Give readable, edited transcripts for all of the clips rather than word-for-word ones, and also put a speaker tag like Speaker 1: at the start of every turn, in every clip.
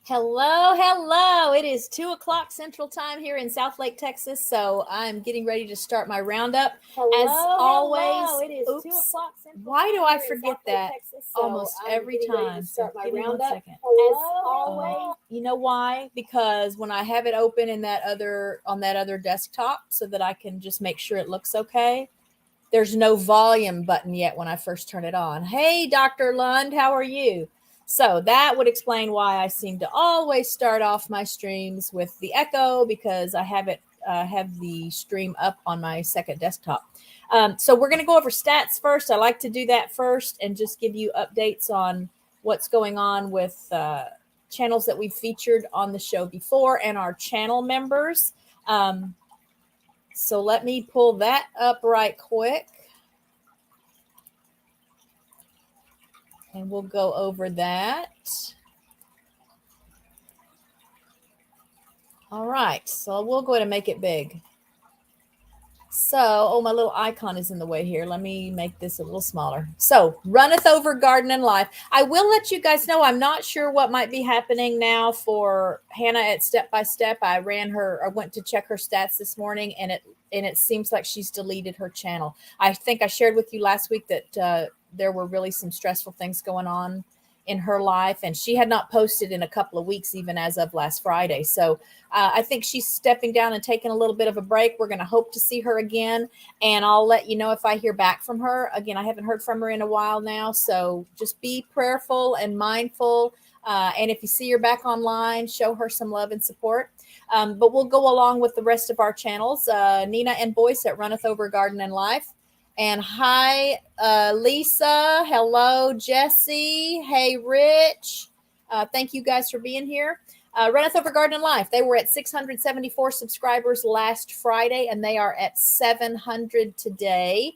Speaker 1: Hello. It is 2:00 Central Time here in Southlake, Texas. So I'm getting ready to start my roundup. As always,
Speaker 2: It is
Speaker 1: oops.
Speaker 2: 2:00 Central
Speaker 1: Why do
Speaker 2: Time
Speaker 1: I
Speaker 2: here in
Speaker 1: forget
Speaker 2: Southlake,
Speaker 1: that
Speaker 2: Texas. So
Speaker 1: almost
Speaker 2: I'm
Speaker 1: every
Speaker 2: getting ready to
Speaker 1: time? So
Speaker 2: start my
Speaker 1: give me one
Speaker 2: roundup.
Speaker 1: second.
Speaker 2: As always,
Speaker 1: You know why? Because when I have it open in that other desktop, so that I can just make sure it looks okay. There's no volume button yet when I first turn it on. Hey, Dr. Lund, how are you? So that would explain why I seem to always start off my streams with the echo, because I have the stream up on my second desktop. So we're going to go over stats first. I like to do that first and just give you updates on what's going on with channels that we've featured on the show before and our channel members. So let me pull that up right quick. And we'll go over that. All right, so we'll go ahead and make it big. So, my little icon is in the way here. Let me make this a little smaller. So, runneth over garden and life. I will let you guys know, I'm not sure what might be happening now for Hannah at Step by Step. I went to check her stats this morning, and it seems like she's deleted her channel. I think I shared with you last week that there were really some stressful things going on in her life, and she had not posted in a couple of weeks, even as of last Friday. So I think she's stepping down and taking a little bit of a break. We're going to hope to see her again, and I'll let you know if I hear back from her. Again, I haven't heard from her in a while now, so just be prayerful and mindful. And if you see her back online, show her some love and support. But we'll go along with the rest of our channels. Nina and Boyce at Runneth Over Garden and Life. And hi, Lisa. Hello, Jesse. Hey, Rich. Thank you guys for being here. Runneth Over Garden and Life. They were at 674 subscribers last Friday, and they are at 700 today.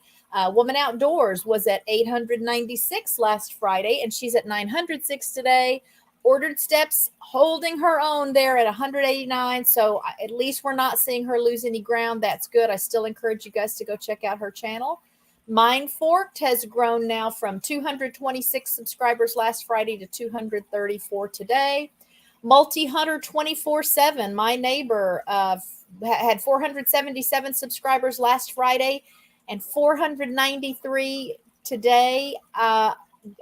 Speaker 1: Woman Outdoors was at 896 last Friday, and she's at 906 today. Ordered Steps holding her own there at 189. So at least we're not seeing her lose any ground. That's good. I still encourage you guys to go check out her channel. Mind Forked has grown now from 226 subscribers last Friday to 234 today. Multi Hunter 24/7, my neighbor, had 477 subscribers last Friday and 493 today.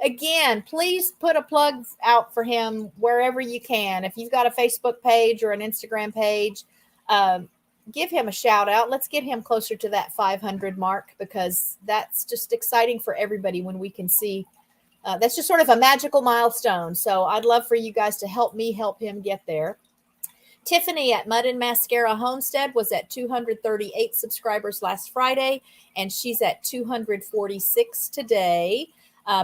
Speaker 1: Again, please put a plug out for him wherever you can. If you've got a Facebook page or an Instagram page, give him a shout out. Let's get him closer to that 500 mark, because that's just exciting for everybody when we can see. That's just sort of a magical milestone. So I'd love for you guys to help me help him get there. Tiffany at Mud and Mascara Homestead was at 238 subscribers last Friday, and she's at 246 today.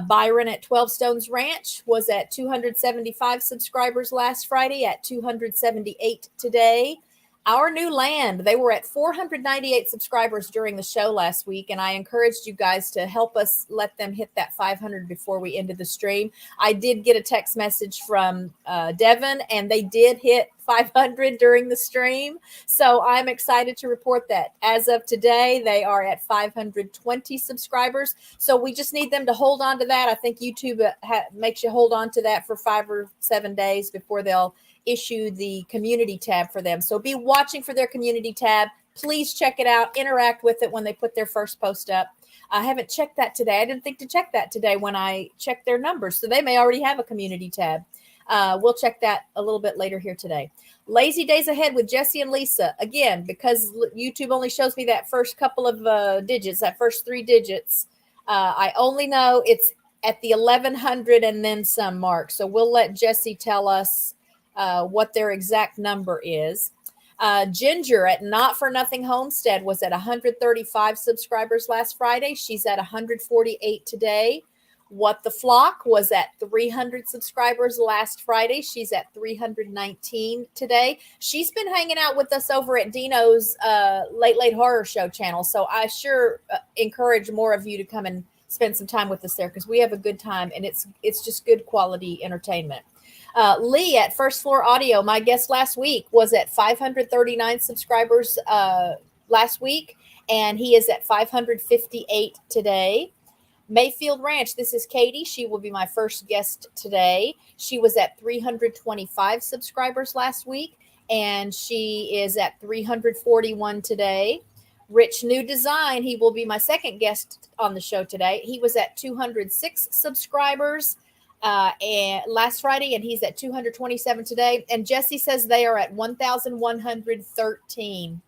Speaker 1: Byron at 12 Stones Ranch was at 275 subscribers last Friday, at 278 today. Our New Land, they were at 498 subscribers during the show last week, and I encouraged you guys to help us let them hit that 500 before we ended the stream. I did get a text message from Devin, and they did hit 500 during the stream. So I'm excited to report that as of today, they are at 520 subscribers. So we just need them to hold on to that. I think YouTube makes you hold on to that for 5 or 7 days before they'll issue the community tab for them. So be watching for their community tab. Please check it out. Interact with it when they put their first post up. I haven't checked that today. I didn't think to check that today when I checked their numbers. So they may already have a community tab. We'll check that a little bit later here today. Lazy Days Ahead with Jesse and Lisa. Again, because YouTube only shows me that first couple of digits, that first 3 digits, I only know it's at the 1100 and then some mark. So we'll let Jesse tell us what their exact number is. Ginger at Not For Nothing Homestead was at 135 subscribers last Friday. She's at 148 today. What the Flock was at 300 subscribers last Friday. She's at 319 today. She's been hanging out with us over at Dino's Late Horror Show channel. So I sure encourage more of you to come and spend some time with us there, because we have a good time, and it's just good quality entertainment. Lee at First Floor Audio, my guest last week, was at 539 subscribers last week, and he is at 558 today. Mayfield Ranch. This is Katie. She will be my first guest today. She was at 325 subscribers last week, and she is at 341 today. Rich New Design. He will be my second guest on the show today. He was at 206 subscribers and last Friday, and he's at 227 today. And Jesse says they are at 1,113.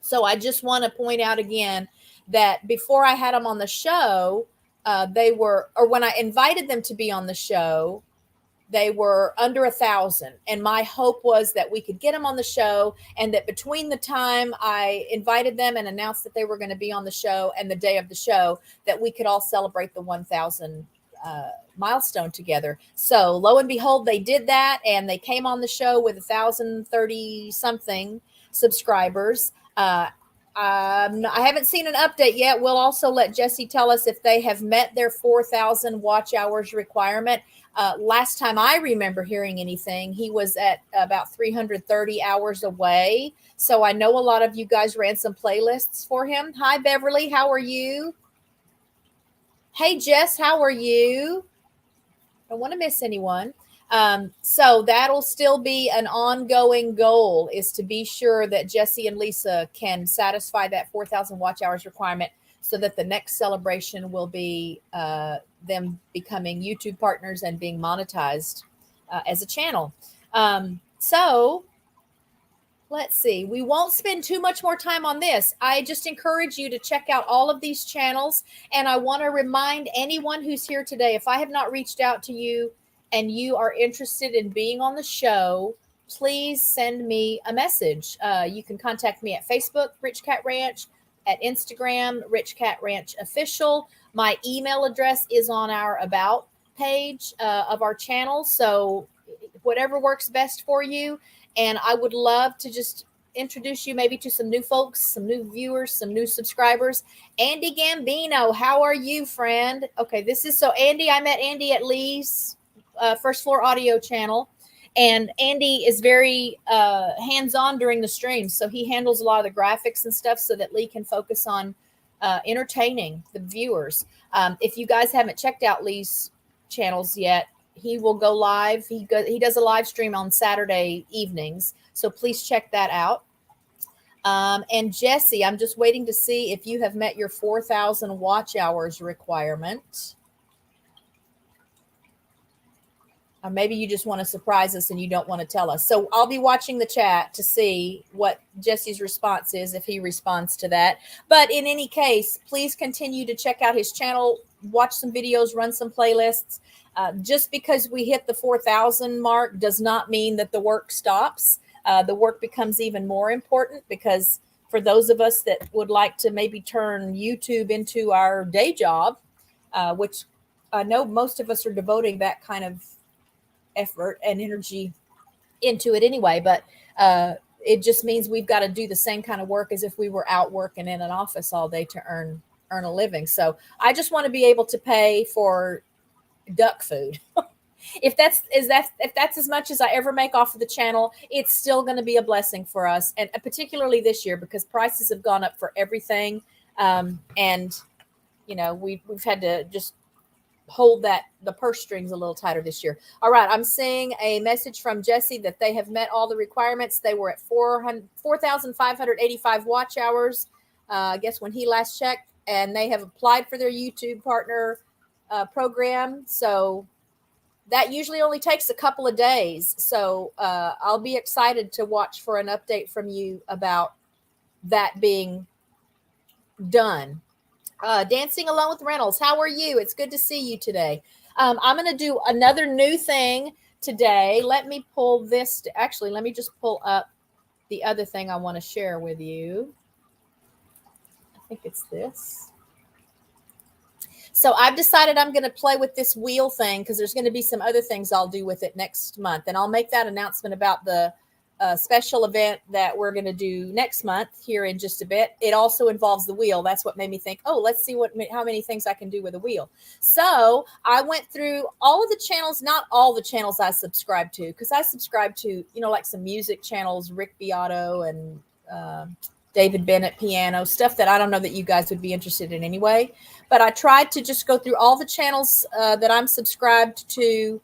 Speaker 1: So I just want to point out again that before I had them on the show, when I invited them to be on the show, they were under 1,000. And my hope was that we could get them on the show, and that between the time I invited them and announced that they were going to be on the show and the day of the show, that we could all celebrate the 1,000 milestone together. So lo and behold, they did that, and they came on the show with 1,030 something subscribers. I haven't seen an update yet. We'll also let Jesse tell us if they have met their 4,000 watch hours requirement. Last time I remember hearing anything, he was at about 330 hours away. So I know a lot of you guys ran some playlists for him. Hi, Beverly. How are you? Hey, Jess. How are you? Don't want to miss anyone. So that'll still be an ongoing goal, is to be sure that Jesse and Lisa can satisfy that 4,000 watch hours requirement, so that the next celebration will be them becoming YouTube partners and being monetized as a channel. So let's see. We won't spend too much more time on this. I just encourage you to check out all of these channels. And I want to remind anyone who's here today, if I have not reached out to you and you are interested in being on the show, please send me a message. You can contact me at Facebook, RichKatRanch, at Instagram, RichKatRanch Official. My email address is on our About page of our channel. So whatever works best for you. And I would love to just introduce you maybe to some new folks, some new viewers, some new subscribers. Andy Gambino, how are you, friend? Okay, Andy, I met Andy at Lee's First Floor Audio channel. And Andy is very hands-on during the streams. So he handles a lot of the graphics and stuff so that Lee can focus on entertaining the viewers. If you guys haven't checked out Lee's channels yet, he will go live. He does a live stream on Saturday evenings. So please check that out. And Jesse, I'm just waiting to see if you have met your 4,000 watch hours requirement. Or maybe you just want to surprise us and you don't want to tell us. So I'll be watching the chat to see what Jesse's response is, if he responds to that. But in any case, please continue to check out his channel, watch some videos, run some playlists. Just because we hit the 4,000 mark does not mean that the work stops. The work becomes even more important, because for those of us that would like to maybe turn YouTube into our day job, which I know most of us are devoting that kind of effort and energy into it anyway, but it just means we've got to do the same kind of work as if we were out working in an office all day to earn a living. So I just want to be able to pay for duck food. If that's as much as I ever make off of the channel, it's still going to be a blessing for us, and particularly this year, because prices have gone up for everything, and we've had to just hold the purse strings a little tighter this year. All right, I'm seeing a message from Jesse that they have met all the requirements. They were at 4,585 watch hours, I guess, when he last checked, and they have applied for their YouTube partner program. So that usually only takes a couple of days. So I'll be excited to watch for an update from you about that being done. Dancing Alone with Reynolds, how are you? It's good to see you today. I'm going to do another new thing today. Let me pull this. Actually, let me just pull up the other thing I want to share with you. I think it's this. So I've decided I'm going to play with this wheel thing, because there's going to be some other things I'll do with it next month. And I'll make that announcement about the special event that we're going to do next month here in just a bit. It also involves the wheel. That's what made me think, let's see how many things I can do with a wheel. So I went through all of the channels, not all the channels I subscribe to, because I subscribe to, like some music channels, Rick Beato and David Bennett piano, stuff that I don't know that you guys would be interested in anyway. But I tried to just go through all the channels that I'm subscribed to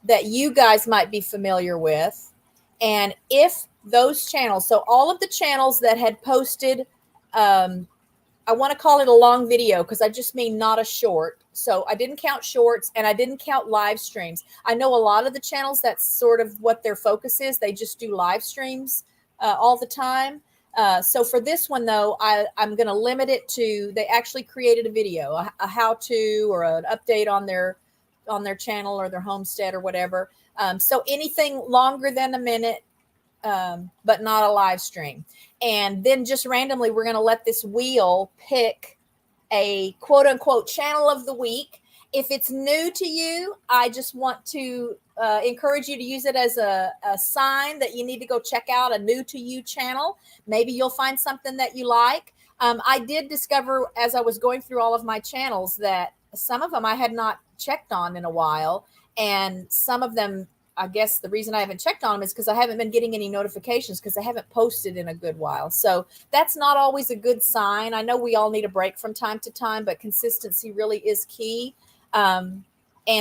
Speaker 1: that you guys might be familiar with. And if those channels, so all of the channels that had posted, I want to call it a long video because I just mean not a short. So I didn't count shorts and I didn't count live streams. I know a lot of the channels, that's sort of what their focus is. They just do live streams all the time. So for this one, though, I'm going to limit it to, they actually created a video, a how-to or an update on their channel or their homestead or whatever. So anything longer than a minute, but not a live stream. And then just randomly, we're going to let this wheel pick a quote unquote channel of the week. If it's new to you, I just want to encourage you to use it as a sign that you need to go check out a new to you channel. Maybe you'll find something that you like. I did discover as I was going through all of my channels that some of them I had not checked on in a while. And some of them, I guess the reason I haven't checked on them is because I haven't been getting any notifications because I haven't posted in a good while. So that's not always a good sign. I know we all need a break from time to time, but consistency really is key. And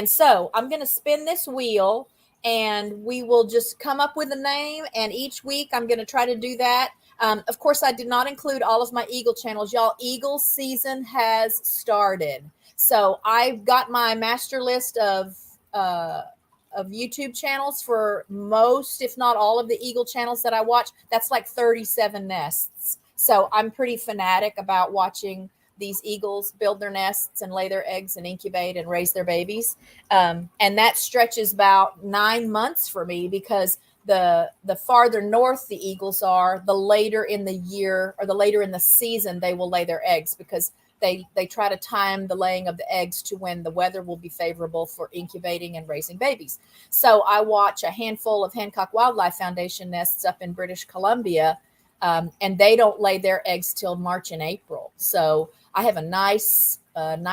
Speaker 1: so I'm going to spin this wheel and we will just come up with a name. And each week I'm going to try to do that. Of course, I did not include all of my Eagle channels. Y'all, Eagle season has started. So I've got my master list of YouTube channels for most, if not all of the Eagle channels that I watch. That's like 37 nests. So I'm pretty fanatic about watching these eagles build their nests and lay their eggs and incubate and raise their babies. And that stretches about 9 months for me because the farther north the eagles are, the later in the year or the later in the season they will lay their eggs because they try to time the laying of the eggs to when the weather will be favorable for incubating and raising babies. So I watch a handful of Hancock Wildlife Foundation nests up in British Columbia, and they don't lay their eggs till March and April. So I have a nice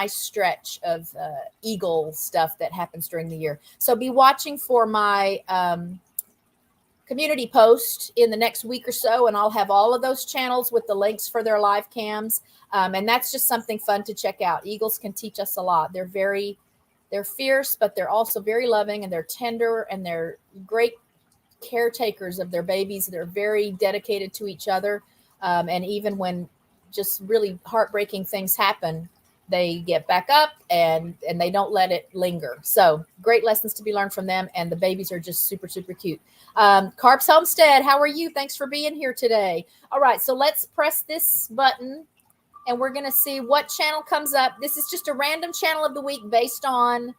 Speaker 1: stretch of eagle stuff that happens during the year. So be watching for my community post in the next week or so, and I'll have all of those channels with the links for their live cams. And that's just something fun to check out. Eagles can teach us a lot. They're fierce, but they're also very loving and they're tender and they're great caretakers of their babies. They're very dedicated to each other. And even when just really heartbreaking things happen, they get back up and they don't let it linger. So great lessons to be learned from them. And the babies are just super, super cute. Carps Homestead, how are you? Thanks for being here today. All right, so let's press this button and we're going to see what channel comes up. This is just a random channel of the week based on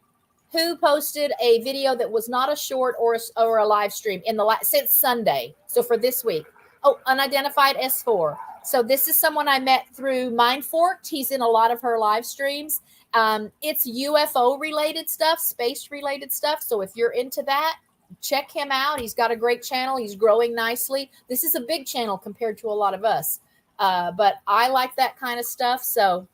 Speaker 1: who posted a video that was not a short or a live stream since Sunday. So for this week. Oh, Unidentified S4. So this is someone I met through Mindforked. He's in a lot of her live streams. It's UFO related stuff, space related stuff. So if you're into that, check him out. He's got a great channel. He's growing nicely. This is a big channel compared to a lot of us. But I like that kind of stuff. So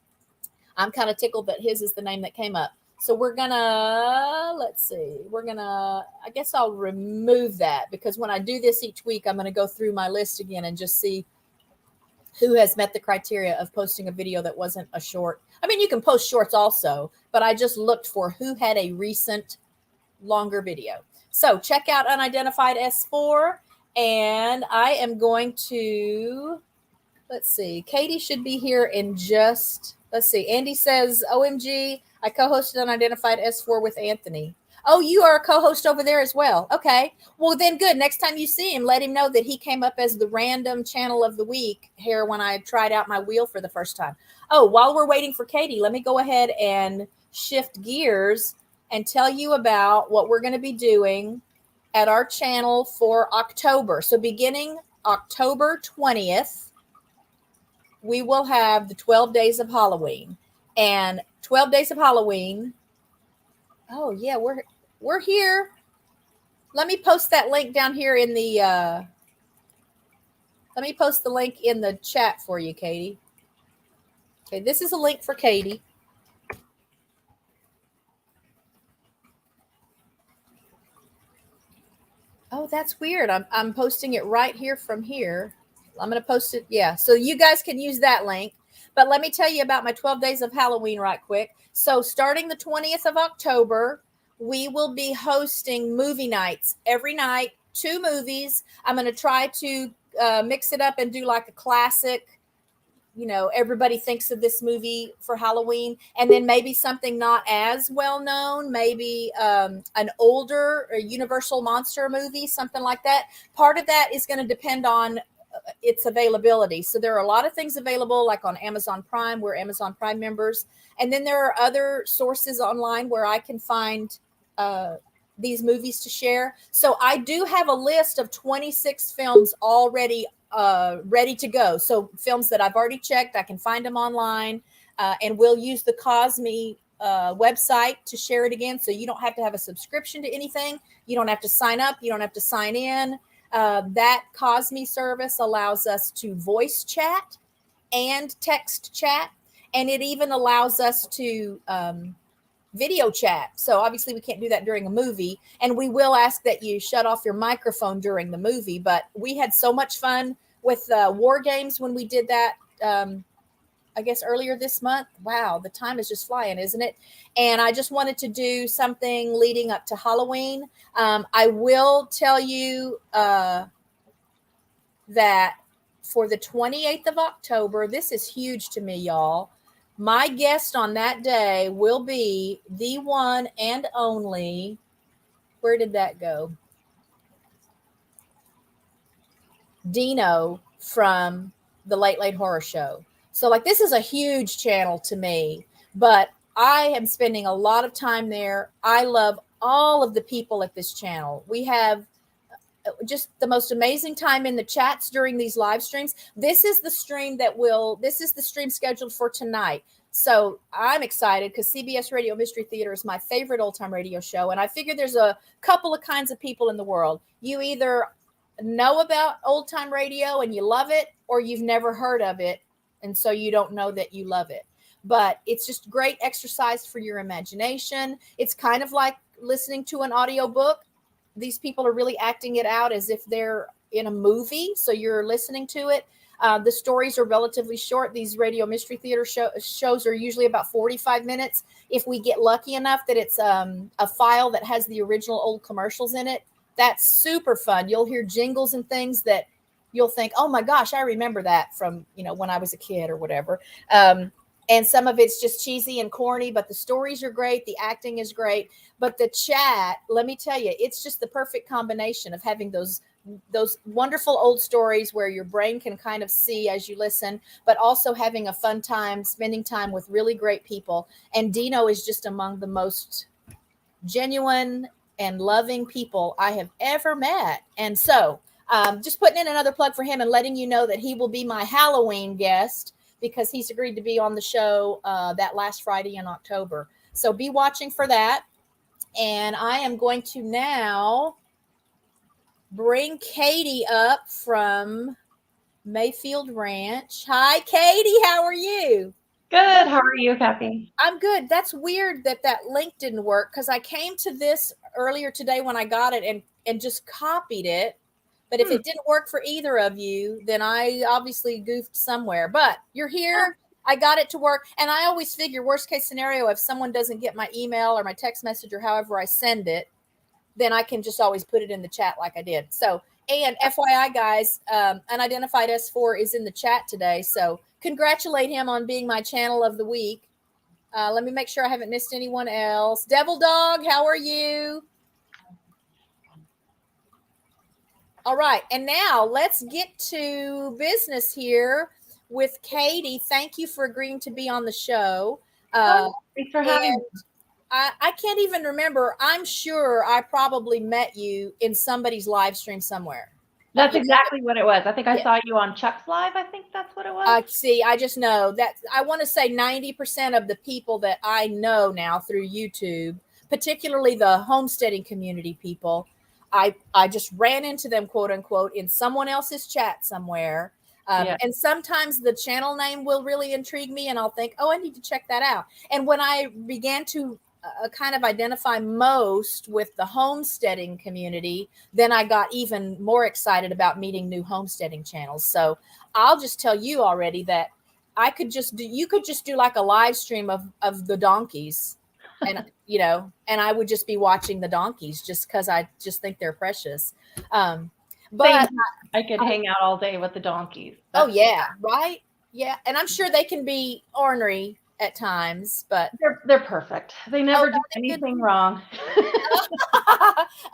Speaker 1: I'm kind of tickled that his is the name that came up. So we're gonna, let's see, I guess I'll remove that because when I do this each week, I'm going to go through my list again and just see who has met the criteria of posting a video that wasn't a short. I mean, you can post shorts also, but I just looked for who had a recent longer video. So check out Unidentified S4 and I am going to, let's see, Katie should be here in just, let's see. Andy says, OMG, I co-hosted Unidentified S4 with Anthony. Oh, you are a co-host over there as well. Okay. Well, then good. Next time you see him, let him know that he came up as the random channel of the week here when I tried out my wheel for the first time. Oh, while we're waiting for Katie, let me go ahead and shift gears and tell you about what we're going to be doing at our channel for October. So beginning October 20th, we will have the 12 days of Halloween. And 12 days of Halloween. Oh, yeah, we're here. Let me post that link down here in the let me post the link in the chat for you, Katie. Okay, this is a link for Katie. Oh, that's weird. I'm posting it right here from here. I'm going to post it. Yeah. So you guys can use that link. But let me tell you about my 12 days of Halloween right quick. So starting the 20th of October, we will be hosting movie nights every night, 2 movies. I'm going to try to mix it up and do like a classic, everybody thinks of this movie for Halloween, and then maybe something not as well known, maybe an older or Universal monster movie, something like that. Part of that is going to depend on its availability. So there are a lot of things available, like on Amazon Prime. We're Amazon Prime members. And then there are other sources online where I can find these movies to share. So I do have a list of 26 films already ready to go. So films that I've already checked, I can find them online, and we'll use the Cosme website to share it again. So you don't have to have a subscription to anything. You don't have to sign up. You don't have to sign in. That Cosme service allows us to voice chat and text chat, and it even allows us to video chat. So obviously we can't do that during a movie, and we will ask that you shut off your microphone during the movie. But we had so much fun with War Games when we did that, I guess earlier this month. Wow, the time is just flying, isn't it? And I just wanted to do something leading up to Halloween. I will tell you that for the 28th of October, this is huge to me, y'all. My guest on that day will be the one and only, where did that go? Dino from the Late Late Horror Show. So like, this is a huge channel to me, but I am spending a lot of time there. I love all of the people at this channel. We have just the most amazing time in the chats during these live streams. This is the stream scheduled for tonight. So I'm excited because CBS Radio Mystery Theater is my favorite old time radio show. And I figure there's a couple of kinds of people in the world. You either know about old time radio and you love it, or you've never heard of it, and so you don't know that you love it. But it's just great exercise for your imagination. It's kind of like listening to an audiobook. These people are really acting it out as if they're in a movie, so you're listening to it. The stories are relatively short. These radio mystery theater shows are usually about 45 minutes. If we get lucky enough that it's a file that has the original old commercials in it, that's super fun. You'll hear jingles and things that you'll think, oh my gosh, I remember that from, when I was a kid or whatever. And some of it's just cheesy and corny, but the stories are great. The acting is great. But the chat, let me tell you, it's just the perfect combination of having those wonderful old stories where your brain can kind of see as you listen, but also having a fun time, spending time with really great people. And Dino is just among the most genuine and loving people I have ever met. And so just putting in another plug for him and letting you know that he will be my Halloween guest, because he's agreed to be on the show that last Friday in October. So be watching for that. And I am going to now bring Katie up from Mayfield Ranch. Hi, Katie. How are you?
Speaker 2: Good. How are you, Kathy?
Speaker 1: I'm good. That's weird that link didn't work, because I came to this earlier today when I got it and just copied it. But if it didn't work for either of you, then I obviously goofed somewhere. But you're here. I got it to work. And I always figure, worst case scenario, if someone doesn't get my email or my text message or however I send it, then I can just always put it in the chat like I did. So, and FYI, guys, Unidentified S4 is in the chat today. So congratulate him on being my channel of the week. Let me make sure I haven't missed anyone else. Devil Dog, how are you? All right. And now let's get to business here with Katie. Thank you for agreeing to be on the show.
Speaker 2: Thanks for having me.
Speaker 1: I can't even remember. I'm sure I probably met you in somebody's live stream somewhere.
Speaker 2: That's exactly what it was. I think I saw you on Chuck's live. I think that's what it was.
Speaker 1: See, I just know that I want to say 90% of the people that I know now through YouTube, particularly the homesteading community people, I just ran into them, quote unquote, in someone else's chat somewhere. And sometimes the channel name will really intrigue me and I'll think, oh, I need to check that out. And when I began to kind of identify most with the homesteading community, then I got even more excited about meeting new homesteading channels. So I'll just tell you already that you could just do like a live stream of the donkeys, and and I would just be watching the donkeys just because I just think they're precious. But
Speaker 2: I could hang out all day with the donkeys.
Speaker 1: Right. Yeah. And I'm sure they can be ornery at times, but
Speaker 2: they're perfect. They never do anything wrong.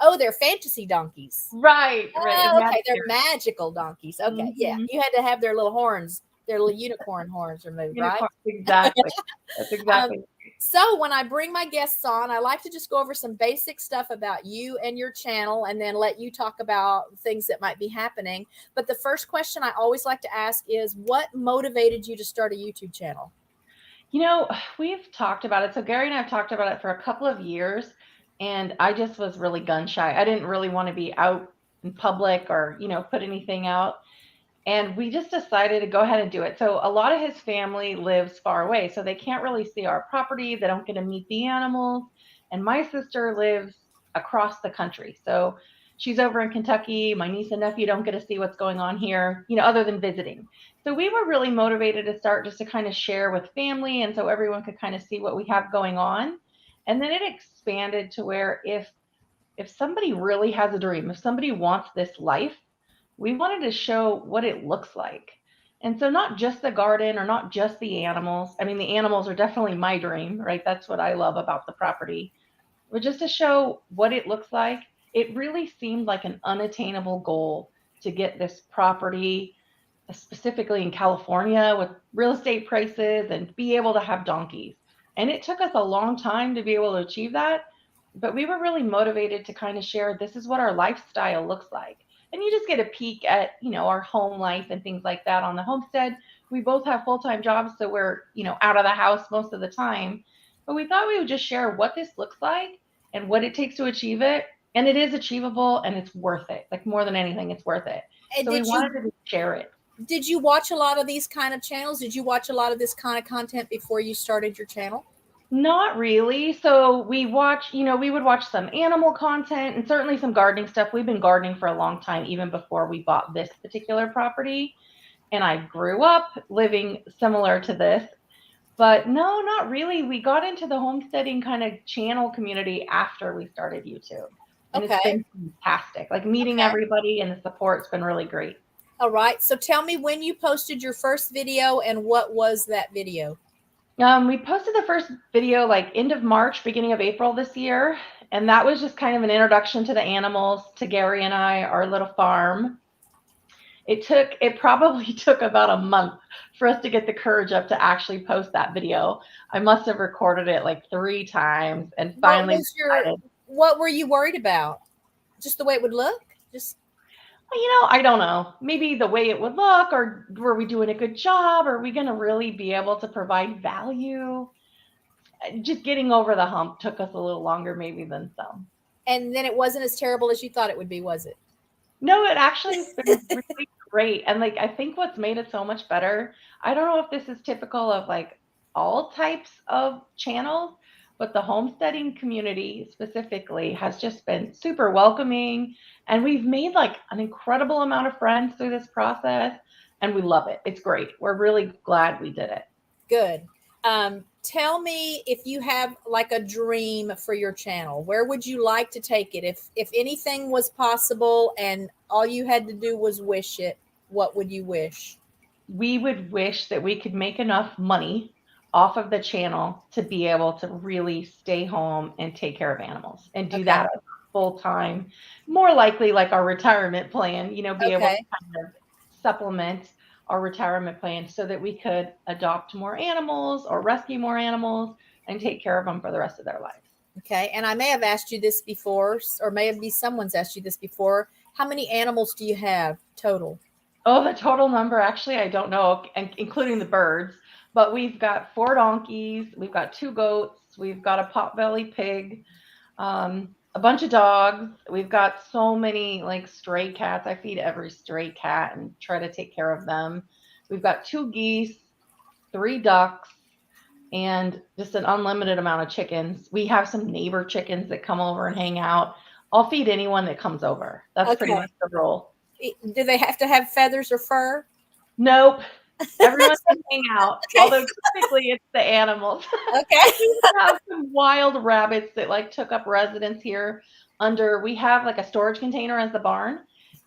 Speaker 1: Oh, they're fantasy donkeys.
Speaker 2: Right.
Speaker 1: Oh, okay. They're magical donkeys. Okay. Mm-hmm. Yeah. You had to have their little horns, their little unicorn horns removed, right?
Speaker 2: Exactly. That's exactly.
Speaker 1: So when I bring my guests on, I like to just go over some basic stuff about you and your channel, and then let you talk about things that might be happening. But the first question I always like to ask is, what motivated you to start a YouTube channel?
Speaker 2: We've talked about it. So Gary and I have talked about it for a couple of years, and I just was really gun shy. I didn't really want to be out in public or, put anything out. And we just decided to go ahead and do it. So a lot of his family lives far away, so they can't really see our property. They don't get to meet the animals. And my sister lives across the country. So she's over in Kentucky. My niece and nephew don't get to see what's going on here, other than visiting. So we were really motivated to start just to kind of share with family, and so everyone could kind of see what we have going on. And then it expanded to where if somebody really has a dream, if somebody wants this life, we wanted to show what it looks like. And so not just the garden or not just the animals. I mean, the animals are definitely my dream, right? That's what I love about the property. But just to show what it looks like, it really seemed like an unattainable goal to get this property, specifically in California with real estate prices, and be able to have donkeys. And it took us a long time to be able to achieve that. But we were really motivated to kind of share, this is what our lifestyle looks like. And you just get a peek at, our home life and things like that on the homestead. We both have full-time jobs, so we're, out of the house most of the time. But we thought we would just share what this looks like and what it takes to achieve it. And it is achievable, and it's worth it. Like, more than anything, it's worth it. And so we wanted to share it.
Speaker 1: Did you watch a lot of these kind of channels? Did you watch a lot of this kind of content before you started your channel?
Speaker 2: Not really. So we would watch some animal content and certainly some gardening stuff. We've been gardening for a long time, even before we bought this particular property. And I grew up living similar to this. But no, not really. We got into the homesteading kind of channel community after we started YouTube. And It's been fantastic. Like, meeting everybody, and the support's been really great.
Speaker 1: All right. So tell me when you posted your first video, and what was that video?
Speaker 2: We posted the first video like end of March, beginning of April this year. And that was just kind of an introduction to the animals, to Gary and I, our little farm. It probably took about a month for us to get the courage up to actually post that video. I must have recorded it like 3 times and finally
Speaker 1: what were you worried about? Just the way it would look?
Speaker 2: I don't know. Maybe the way it would look, or were we doing a good job? Are we going to really be able to provide value? Just getting over the hump took us a little longer maybe than some.
Speaker 1: And then it wasn't as terrible as you thought it would be, was it?
Speaker 2: No, it actually has been really great. And like, I think what's made it so much better, I don't know if this is typical of like all types of channels, but the homesteading community specifically has just been super welcoming. And we've made like an incredible amount of friends through this process, and we love it. It's great. We're really glad we did it.
Speaker 1: Good. Tell me if you have like a dream for your channel. Where would you like to take it? If anything was possible and all you had to do was wish it, what would you wish?
Speaker 2: We would wish that we could make enough money off of the channel to be able to really stay home and take care of animals, and do that full time. More likely like our retirement plan, be able to kind of supplement our retirement plan so that we could adopt more animals or rescue more animals and take care of them for the rest of their lives.
Speaker 1: Okay. And I may have asked you this before, or maybe someone's asked you this before. How many animals do you have total?
Speaker 2: Oh, the total number, actually, I don't know, including the birds. But we've got 4 donkeys, we've got 2 goats, we've got a potbelly pig, a bunch of dogs. We've got so many like stray cats. I feed every stray cat and try to take care of them. We've got 2 geese, 3 ducks, and just an unlimited amount of chickens. We have some neighbor chickens that come over and hang out. I'll feed anyone that comes over. That's pretty
Speaker 1: Okay.
Speaker 2: much the rule.
Speaker 1: Do they have to have feathers or fur?
Speaker 2: Nope. Everyone can hang out.
Speaker 1: Okay.
Speaker 2: Although typically it's the animals.
Speaker 1: Okay.
Speaker 2: We have some wild rabbits that like took up residence here we have like a storage container as the barn.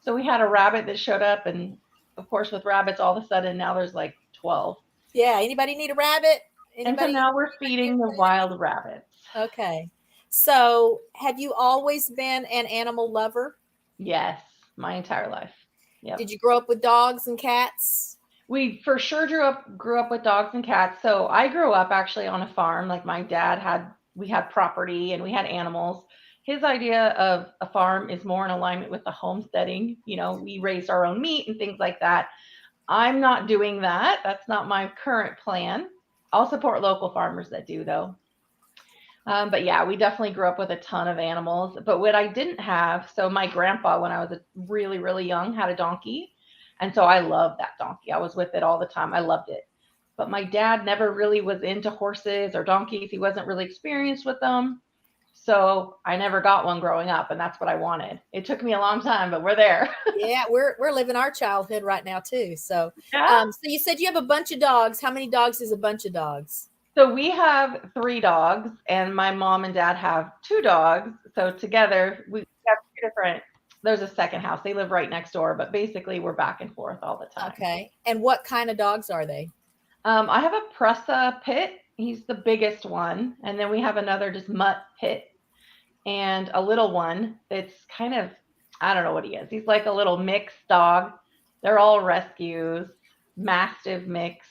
Speaker 2: So we had a rabbit that showed up, and of course with rabbits all of a sudden now there's like 12.
Speaker 1: Yeah. Anybody need a rabbit?
Speaker 2: And so now we're feeding the wild rabbits.
Speaker 1: Okay. So have you always been an animal lover?
Speaker 2: Yes, my entire life.
Speaker 1: Yep. Did you grow up with dogs and cats?
Speaker 2: We for sure grew up with dogs and cats. So I grew up actually on a farm. Like my dad we had property and we had animals. His idea of a farm is more in alignment with the homesteading. You know, we raised our own meat and things like that. I'm not doing that. That's not my current plan. I'll support local farmers that do, though. But yeah, we definitely grew up with a ton of animals. But what I didn't have, so my grandpa, when I was really, really young, had a donkey. And so I loved that donkey. I was with it all the time. I loved it. But my dad never really was into horses or donkeys. He wasn't really experienced with them. So I never got one growing up, and that's what I wanted. It took me a long time, but we're there.
Speaker 1: Yeah, we're living our childhood right now too. So, so you said you have a bunch of dogs. How many dogs is a bunch of dogs?
Speaker 2: So we have 3 dogs, and my mom and dad have 2 dogs. So together we have 2 different. There's a second house. They live right next door, but basically we're back and forth all the time.
Speaker 1: Okay. And what kind of dogs are they?
Speaker 2: I have a Pressa pit. He's the biggest one, and then we have another just mutt pit. And a little one that's kind of, I don't know what he is. He's like a little mixed dog. They're all rescues, Mastiff mix.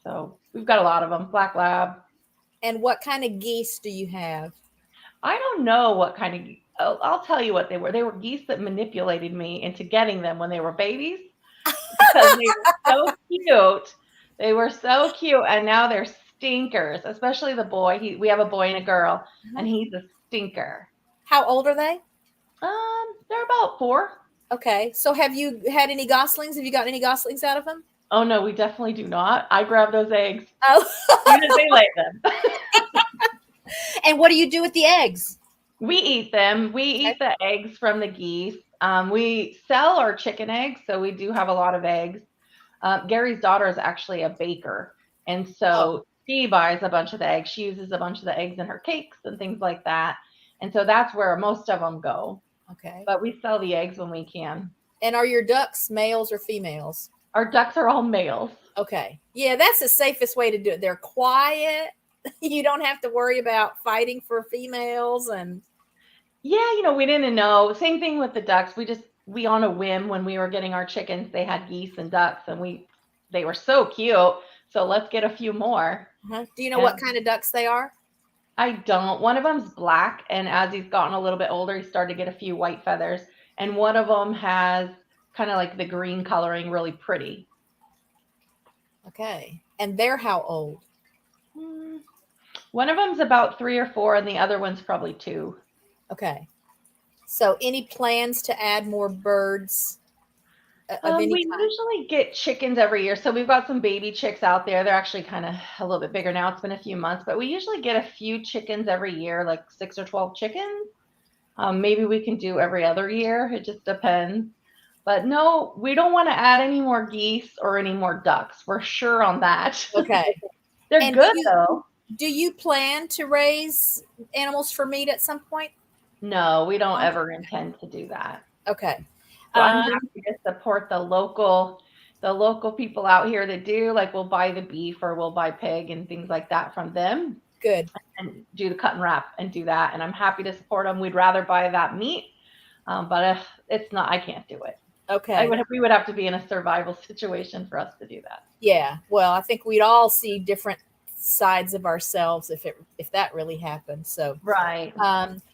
Speaker 2: So we've got a lot of them, Black Lab.
Speaker 1: And what kind of geese do you have?
Speaker 2: I don't know what kind of, I'll tell you what they were. They were geese that manipulated me into getting them when they were babies because they were so cute. They were so cute. And now they're stinkers, especially the boy. We have a boy and a girl, and he's a stinker.
Speaker 1: How old are they?
Speaker 2: They're about 4.
Speaker 1: Okay. So have you had any goslings? Have you gotten any goslings out of them?
Speaker 2: Oh no, we definitely do not. I grab those eggs.
Speaker 1: Oh,
Speaker 2: as soon as they lay them.
Speaker 1: And what do you do with the eggs?
Speaker 2: We eat them. We eat the eggs from the geese. We sell our chicken eggs, so we do have a lot of eggs. Gary's daughter is actually a baker, and so she buys a bunch of the eggs. She uses a bunch of the eggs in her cakes and things like that. And so that's where most of them go.
Speaker 1: Okay.
Speaker 2: But we sell the eggs when we can.
Speaker 1: And are your ducks males or females?
Speaker 2: Our ducks are all males.
Speaker 1: Okay. Yeah, that's the safest way to do it. They're quiet. You don't have to worry about fighting for females. And
Speaker 2: yeah, we didn't know. Same thing with the ducks. We on a whim, when we were getting our chickens, they had geese and ducks, and they were so cute. So let's get a few more.
Speaker 1: Do you know what kind of ducks they are?
Speaker 2: I don't. One of them's black, and as he's gotten a little bit older, he started to get a few white feathers. And one of them has kind of like the green coloring, really pretty.
Speaker 1: Okay. And they're how old?
Speaker 2: One of them's about 3 or 4, and the other one's probably 2.
Speaker 1: Okay. So any plans to add more birds? We
Speaker 2: usually get chickens every year. So we've got some baby chicks out there. They're actually kind of a little bit bigger now. It's been a few months, but we usually get a few chickens every year, like 6 or 12 chickens. Maybe we can do every other year. It just depends. But no, we don't want to add any more geese or any more ducks. We're sure on that.
Speaker 1: Okay.
Speaker 2: They're good though.
Speaker 1: Do you plan to raise animals for meat at some point?
Speaker 2: No, we don't ever intend to do that.
Speaker 1: Okay.
Speaker 2: So I'm happy to support the local people out here that do. Like, we'll buy the beef or we'll buy pig and things like that from them.
Speaker 1: Good.
Speaker 2: And do the cut and wrap and do that. And I'm happy to support them. We'd rather buy that meat, but it's not. I can't do it.
Speaker 1: Okay.
Speaker 2: We would have to be in a survival situation for us to do that.
Speaker 1: Yeah. Well, I think we'd all see different sides of ourselves if that really happened. So
Speaker 2: right.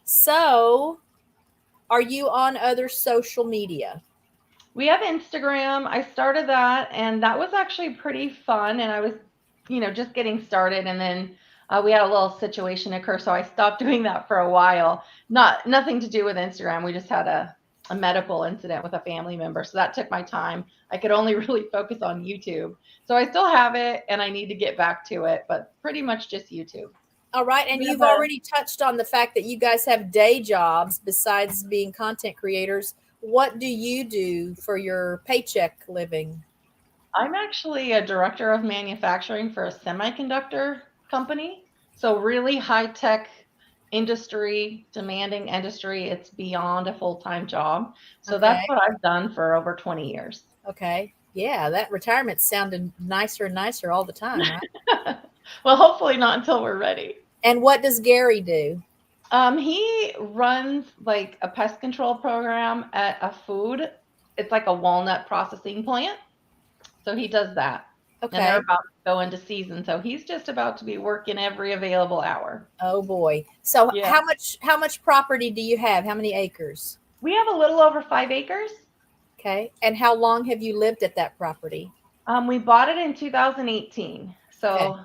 Speaker 1: So are you on other social media?
Speaker 2: We have Instagram. I started that, and that was actually pretty fun. And I was, just getting started, and then we had a little situation occur, so I stopped doing that for a while. Nothing to do with Instagram. We just had a medical incident with a family member. So that took my time. I could only really focus on YouTube. So I still have it and I need to get back to it, but pretty much just YouTube.
Speaker 1: All right. And you've already touched on the fact that you guys have day jobs besides being content creators. What do you do for your paycheck living?
Speaker 2: I'm actually a director of manufacturing for a semiconductor company. So really high tech industry, demanding industry. It's beyond a full-time job. So that's
Speaker 1: Okay.
Speaker 2: what I've done for over 20 years.
Speaker 1: Okay. Yeah, that retirement's sounding nicer and nicer all the time, right?
Speaker 2: Well, hopefully not until we're ready.
Speaker 1: And what does Gary do?
Speaker 2: He runs like a pest control program at a food. It's like a walnut processing plant. So he does that. And they're
Speaker 1: Okay.
Speaker 2: about to go into season. So he's just about to be working every available hour.
Speaker 1: Oh boy. So
Speaker 2: Yeah.
Speaker 1: how much property do you have? How many acres?
Speaker 2: We have a little over 5 acres.
Speaker 1: Okay. And how long have you lived at that property?
Speaker 2: We bought it in 2018. So
Speaker 1: Okay.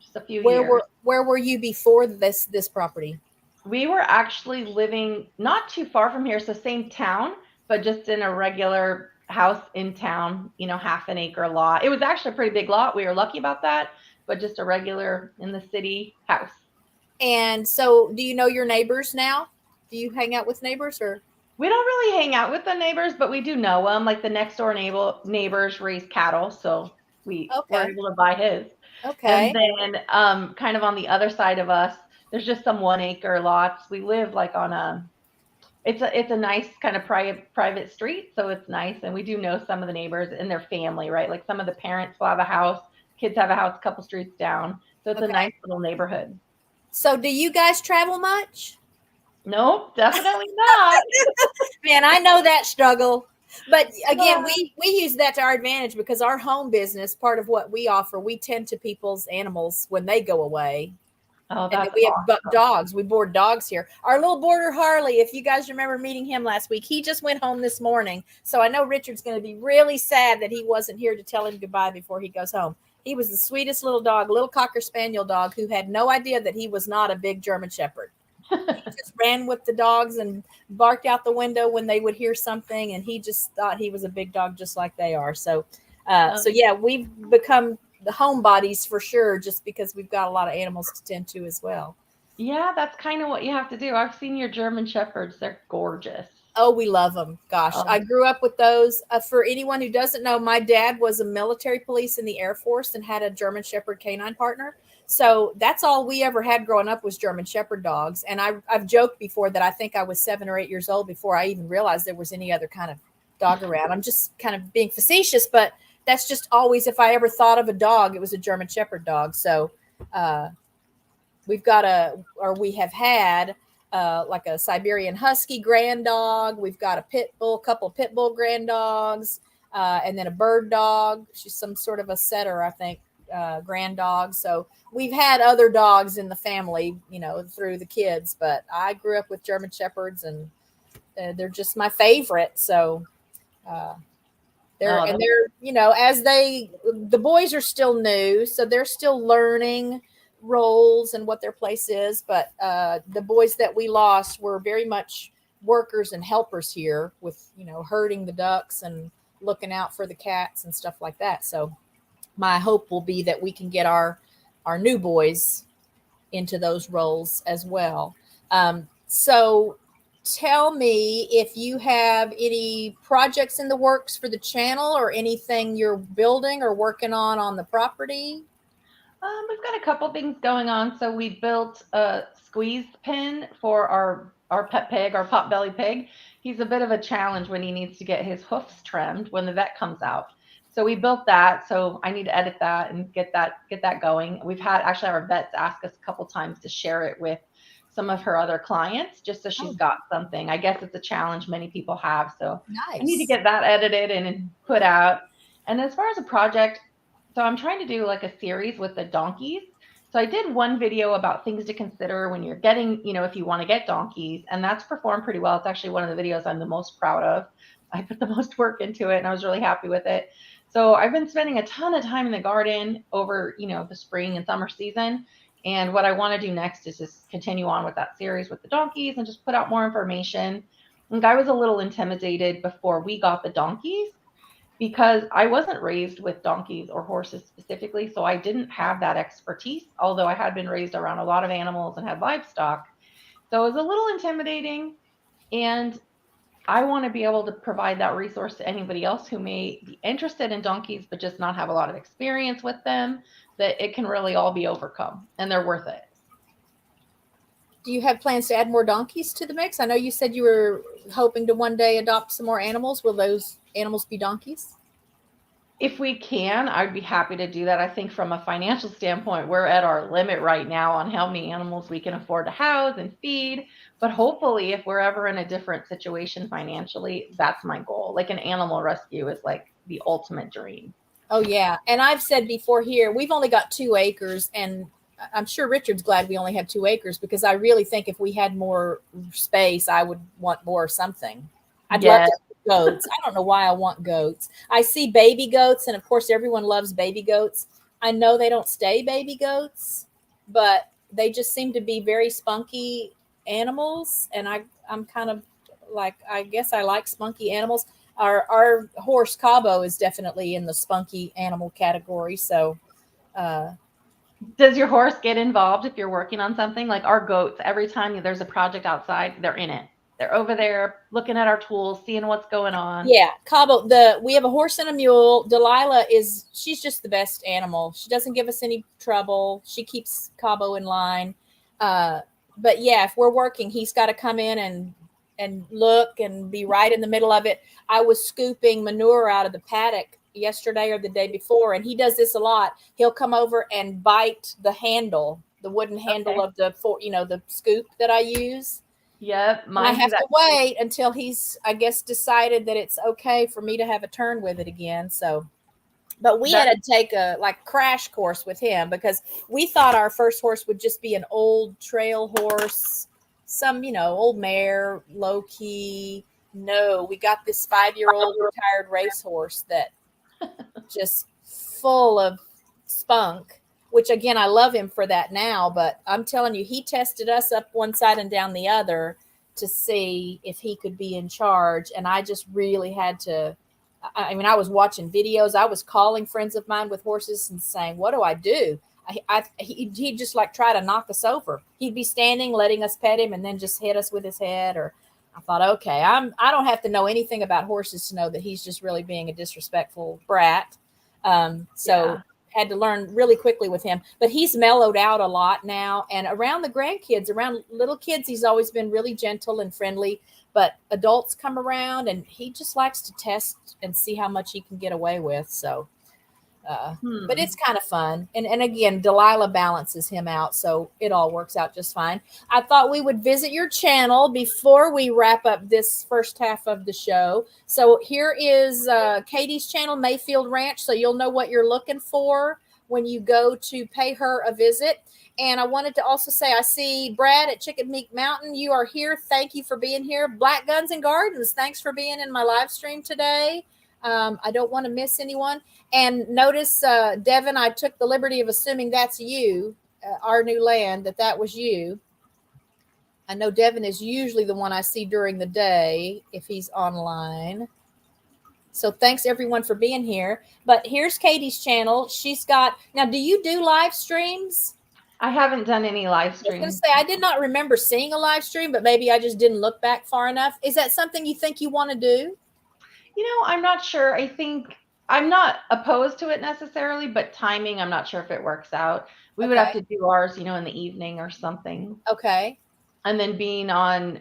Speaker 2: just a few years.
Speaker 1: Where were you before this property?
Speaker 2: We were actually living not too far from here, so same town, but just in a regular house in town, half an acre lot. It was actually a pretty big lot. We were lucky about that, but just a regular in the city house.
Speaker 1: And so do you know your neighbors now? Do you hang out with neighbors or?
Speaker 2: We don't really hang out with the neighbors, but we do know them. Like the next door neighbors raise cattle, so we were able to buy his.
Speaker 1: Okay.
Speaker 2: And then kind of on the other side of us, there's just some 1 acre lots. We live like on it's a nice kind of private street, so it's nice. And we do know some of the neighbors and their family, right? Like some of the parents will have a house, kids have a house a couple streets down. So it's a nice little neighborhood.
Speaker 1: So do you guys travel much?
Speaker 2: Nope, definitely not.
Speaker 1: Man, I know that struggle. But again, we use that to our advantage because our home business, part of what we offer, we tend to people's animals when they go away.
Speaker 2: Oh,
Speaker 1: And
Speaker 2: that's
Speaker 1: we have
Speaker 2: awesome.
Speaker 1: dogs. We board dogs here. Our little border Harley, if you guys remember meeting him last week, he just went home this morning. So I know Richard's going to be really sad that he wasn't here to tell him goodbye before he goes home. He was the sweetest little dog, little Cocker Spaniel dog who had no idea that he was not a big German Shepherd. He just ran with the dogs and barked out the window when they would hear something. And he just thought he was a big dog just like they are. So yeah, we've become the homebodies for sure, just because we've got a lot of animals to tend to as well.
Speaker 2: Yeah, that's kind of what you have to do. I've seen your German Shepherds. They're gorgeous.
Speaker 1: Oh, we love them. Gosh,
Speaker 2: Oh.
Speaker 1: I grew up with those. For anyone who doesn't know, my dad was a military police in the Air Force and had a German Shepherd canine partner. So that's all we ever had growing up was German Shepherd dogs. And I've joked before that I think I was 7 or 8 years old before I even realized there was any other kind of dog around. I'm just kind of being facetious, but that's just always, if I ever thought of a dog, it was a German Shepherd dog. So we have had like a Siberian Husky grand dog. We've got a couple of pit bull grand dogs, and then a bird dog. She's some sort of a setter, I think, grand dog. So we've had other dogs in the family, through the kids, but I grew up with German Shepherds and they're just my favorite. So, they're, as the boys are still new, so they're still learning roles and what their place is. But the boys that we lost were very much workers and helpers here with, herding the ducks and looking out for the cats and stuff like that. So my hope will be that we can get our new boys into those roles as well. So tell me if you have any projects in the works for the channel or anything you're building or working on the property.
Speaker 2: We've got a couple things going on. So we built a squeeze pen for our pet pig, our potbelly pig. He's a bit of a challenge when he needs to get his hoofs trimmed when the vet comes out. So we built that. So I need to edit that and get that going. We've had actually our vets ask us a couple times to share it with some of her other clients, just so she's got something. I guess it's a challenge many people have. So nice. I need to get that edited and put out. And as far as a project, so I'm trying to do like a series with the donkeys. So I did one video about things to consider when you're getting, if you want to get donkeys, and that's performed pretty well. It's actually one of the videos I'm the most proud of. I put the most work into it and I was really happy with it. So I've been spending a ton of time in the garden over, the spring and summer season. And what I want to do next is just continue on with that series with the donkeys and just put out more information. And I was a little intimidated before we got the donkeys because I wasn't raised with donkeys or horses specifically. So I didn't have that expertise, although I had been raised around a lot of animals and had livestock. So it was a little intimidating. And I want to be able to provide that resource to anybody else who may be interested in donkeys, but just not have a lot of experience with them, that it can really all be overcome and they're worth it.
Speaker 1: Do you have plans to add more donkeys to the mix? I know you said you were hoping to one day adopt some more animals. Will those animals be donkeys?
Speaker 2: If we can, I'd be happy to do that. I think from a financial standpoint, we're at our limit right now on how many animals we can afford to house and feed. But hopefully, if we're ever in a different situation financially, that's my goal. Like an animal rescue is like the ultimate dream.
Speaker 1: Oh, yeah. And I've said before here, we've only got 2 acres, and I'm sure Richard's glad we only have 2 acres because I really think if we had more space, I would want more something. I'd love to have goats. I don't know why I want goats. I see baby goats, and of course, everyone loves baby goats. I know they don't stay baby goats, but they just seem to be very spunky animals. And I'm kind of like, I guess I like spunky animals. Our horse Cabo is definitely in the spunky animal category. So,
Speaker 2: does your horse get involved if you're working on something? Like our goats, every time there's a project outside, they're in it. They're over there looking at our tools, seeing what's going on.
Speaker 1: Yeah, Cabo. We have a horse and a mule. Delilah she's just the best animal. She doesn't give us any trouble. She keeps Cabo in line. But yeah, if we're working, he's got to come in and look and be right in the middle of it. I was scooping manure out of the paddock yesterday or the day before, and he does this a lot. He'll come over and bite the handle, the wooden handle of the scoop that I use.
Speaker 2: Yep.
Speaker 1: I have to wait until he's, I guess, decided that it's okay for me to have a turn with it again. So, but we had to take a crash course with him because we thought our first horse would just be an old trail horse, some, old mare, low key. No, we got this 5-year-old retired racehorse that just full of spunk, which again, I love him for that now, but I'm telling you, he tested us up one side and down the other to see if he could be in charge. And I just really had to, I was watching videos. I was calling friends of mine with horses and saying, what do I do? He'd just try to knock us over. He'd be standing, letting us pet him and then just hit us with his head. Or I thought, okay, I don't have to know anything about horses to know that he's just really being a disrespectful brat. Had to learn really quickly with him, but he's mellowed out a lot now. And around the grandkids, around little kids, he's always been really gentle and friendly, but adults come around and he just likes to test and see how much he can get away with. So, but it's kind of fun. And again, Delilah balances him out. So it all works out just fine. I thought we would visit your channel before we wrap up this first half of the show. So here is Katie's channel, Mayfield Ranch. So you'll know what you're looking for when you go to pay her a visit. And I wanted to also say, I see Brad at Chicken Meat Mountain. You are here. Thank you for being here. Black Guns and Gardens. Thanks for being in my live stream today. I don't want to miss anyone. And notice, Devin, I took the liberty of assuming that's you, our new land, that was you. I know Devin is usually the one I see during the day if he's online. So thanks everyone for being here. But here's Katie's channel. Now, do you do live streams?
Speaker 2: I haven't done any live streams.
Speaker 1: I was going to say, I did not remember seeing a live stream, but maybe I just didn't look back far enough. Is that something you think you want to do?
Speaker 2: I'm not sure. I think I'm not opposed to it necessarily, but timing, I'm not sure if it works out. We would have to do ours, in the evening or something.
Speaker 1: Okay.
Speaker 2: And then being on,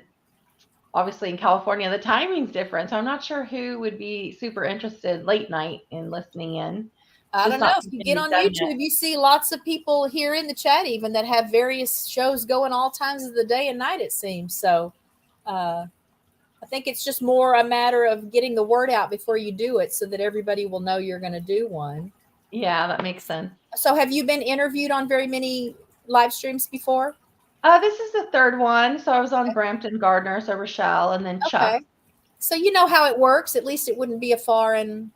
Speaker 2: obviously in California, the timing's different. So I'm not sure who would be super interested late night in listening in.
Speaker 1: I don't know. If you get on YouTube, you see lots of people here in the chat even that have various shows going all times of the day and night, it seems. So, I think it's just more a matter of getting the word out before you do it so that everybody will know you're going to do one.
Speaker 2: Yeah, that makes sense.
Speaker 1: So have you been interviewed on very many live streams before?
Speaker 2: This is the third one. So I was on Brampton Gardner, so Rochelle, and then Chuck.
Speaker 1: So you know how it works. At least it wouldn't be a foreign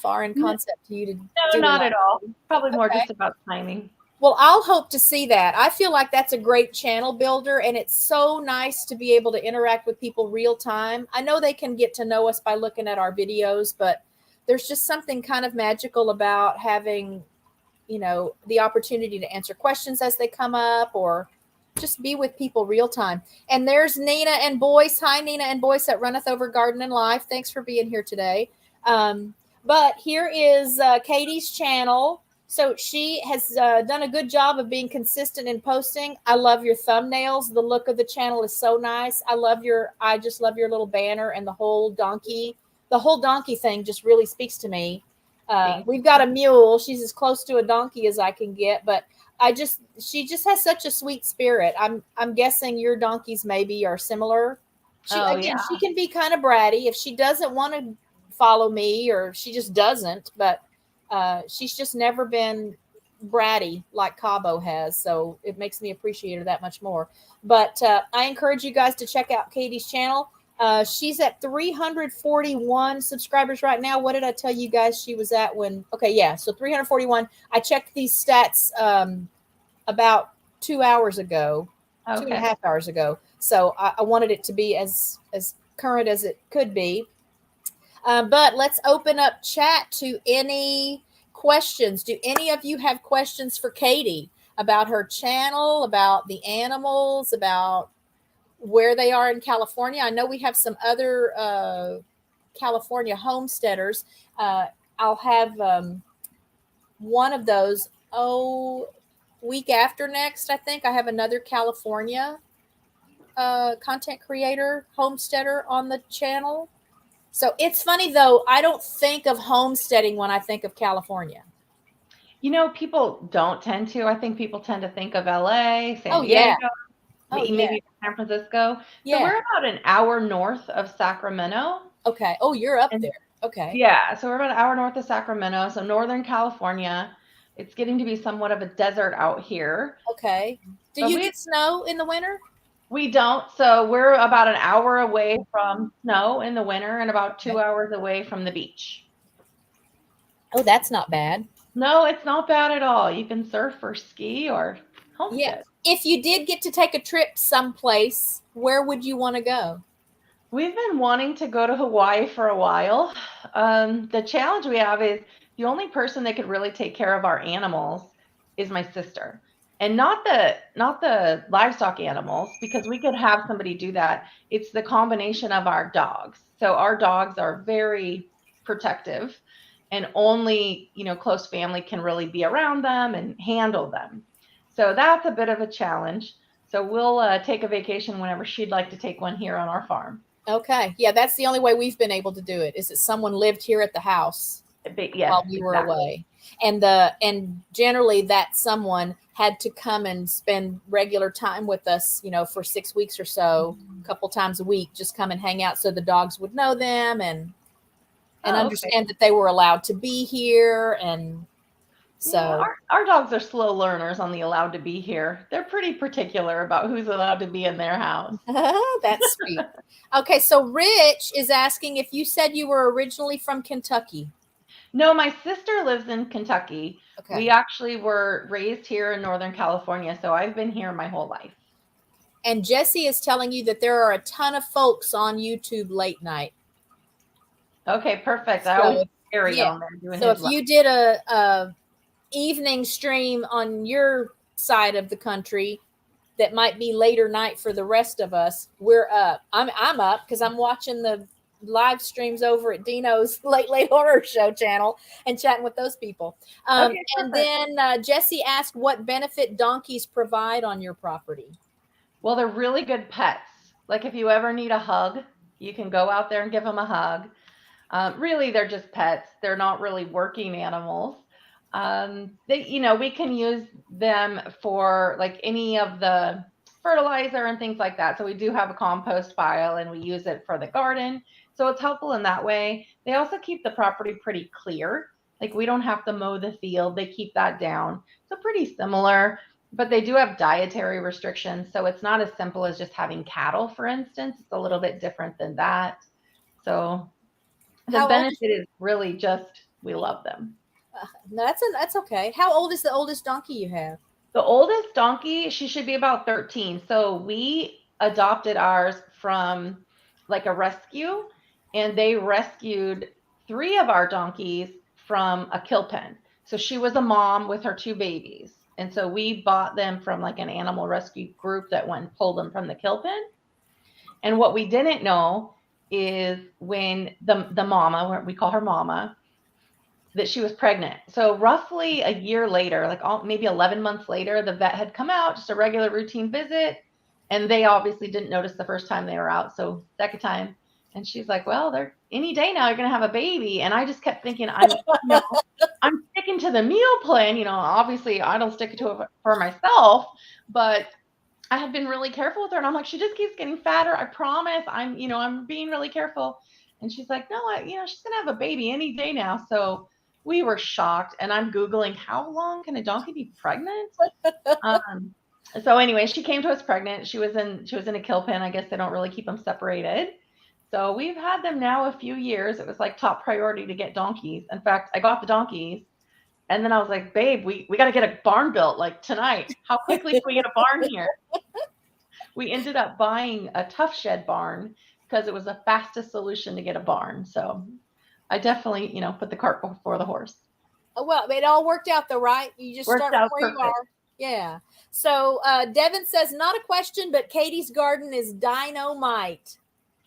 Speaker 1: concept to you to do.
Speaker 2: No, not at all. Probably more just about timing.
Speaker 1: Well, I'll hope to see that. I feel like that's a great channel builder, and it's so nice to be able to interact with people real time. I know they can get to know us by looking at our videos, but there's just something kind of magical about having, the opportunity to answer questions as they come up or just be with people real time. And there's Nina and Boyce. Hi, Nina and Boyce at Runneth Over Garden and Life. Thanks for being here today. But here is Katie's channel. So she has done a good job of being consistent in posting. I love your thumbnails. The look of the channel is so nice. I just love your little banner, and the whole donkey thing just really speaks to me. We've got a mule. She's as close to a donkey as I can get, but she just has such a sweet spirit. I'm guessing your donkeys maybe are similar. She can be kind of bratty if she doesn't want to follow me, or she just doesn't, but she's just never been bratty like Cabo has. So it makes me appreciate her that much more. But I encourage you guys to check out Katie's channel. She's at 341 subscribers right now. What did I tell you guys she was at when? Okay, yeah. So 341. I checked these stats about 2 hours ago, 2.5 hours ago. So I wanted it to be as current as it could be. But let's open up chat to any questions. Do any of you have questions for Katie about her channel, about the animals, about where they are in California? I know we have some other California homesteaders. I'll have one of those, week after next, I think. I have another California content creator, homesteader on the channel. So it's funny, though, I don't think of homesteading when I think of California.
Speaker 2: People don't tend to. I think people tend to think of LA, San Diego, maybe San Francisco. Yeah. So we're about an hour north of Sacramento.
Speaker 1: Okay. Oh, you're up there. Okay.
Speaker 2: Yeah. So we're about an hour north of Sacramento. So Northern California. It's getting to be somewhat of a desert out here.
Speaker 1: Okay. Do you get snow in the winter?
Speaker 2: We don't. So we're about an hour away from snow in the winter and about 2 hours away from the beach.
Speaker 1: Oh, that's not bad.
Speaker 2: No, it's not bad at all. You can surf or ski or homestead.
Speaker 1: Yeah. If you did get to take a trip someplace, where would you want to go?
Speaker 2: We've been wanting to go to Hawaii for a while. The challenge we have is the only person that could really take care of our animals is my sister. And not the livestock animals, because we could have somebody do that. It's the combination of our dogs. So our dogs are very protective, and only, close family can really be around them and handle them. So that's a bit of a challenge. So we'll take a vacation whenever she'd like to take one here on our farm.
Speaker 1: Okay. Yeah, that's the only way we've been able to do it, is that someone lived here at the house while we were away. And generally that someone had to come and spend regular time with us, for 6 weeks or so, a couple times a week, just come and hang out so the dogs would know them and understand that they were allowed to be here. And so
Speaker 2: our dogs are slow learners on the allowed to be here. They're pretty particular about who's allowed to be in their house.
Speaker 1: That's sweet. Okay. So Rich is asking if you said you were originally from Kentucky.
Speaker 2: No, my sister lives in Kentucky. Okay. We actually were raised here in Northern California, so I've been here my whole life.
Speaker 1: And Jesse is telling you that there are a ton of folks on YouTube late night.
Speaker 2: Okay, perfect. I always carry on there doing
Speaker 1: so if you did a evening stream on your side of the country that might be later night for the rest of us, we're up. I'm up because I'm watching the live streams over at Dino's late horror show channel and chatting with those people. And then Jesse asked what benefit donkeys provide on your property.
Speaker 2: Well, they're really good pets. Like if you ever need a hug, you can go out there and give them a hug. Really, they're just pets. They're not really working animals. We can use them for like any of the fertilizer and things like that. So we do have a compost pile and we use it for the garden. So it's helpful in that way. They also keep the property pretty clear. Like we don't have to mow the field. They keep that down. So pretty similar, but they do have dietary restrictions. So it's not as simple as just having cattle, for instance. It's a little bit different than that. So the benefit is really just we love them.
Speaker 1: That's okay. How old is the oldest donkey you have?
Speaker 2: The oldest donkey, she should be about 13. So we adopted ours from like a rescue, and they rescued 3 of our donkeys from a kill pen. So she was a mom with her 2 babies. And so we bought them from like an animal rescue group that went and pulled them from the kill pen. And what we didn't know is when the mama, we call her mama, that she was pregnant. So roughly a year later, like maybe 11 months later, the vet had come out, just a regular routine visit. And they obviously didn't notice the first time they were out. So second time. And she's like, well, they're any day now, you're going to have a baby. And I just kept thinking, I'm sticking to the meal plan. Obviously I don't stick to it for myself, but I had been really careful with her. And I'm like, she just keeps getting fatter. I promise I'm being really careful. And she's like, no, she's going to have a baby any day now. So we were shocked. And I'm Googling, how long can a donkey be pregnant? So anyway, she came to us pregnant. She was in a kill pen. I guess they don't really keep them separated. So we've had them now a few years. It was like top priority to get donkeys. In fact, I got the donkeys. And then I was like, babe, we got to get a barn built like tonight. How quickly can we get a barn here? We ended up buying a tough shed barn because it was the fastest solution to get a barn. So I definitely, put the cart before the horse.
Speaker 1: Oh, well, it all worked out though, right? You just start from where you are. Yeah. So Devin says, not a question, but Katie's garden is dynamite.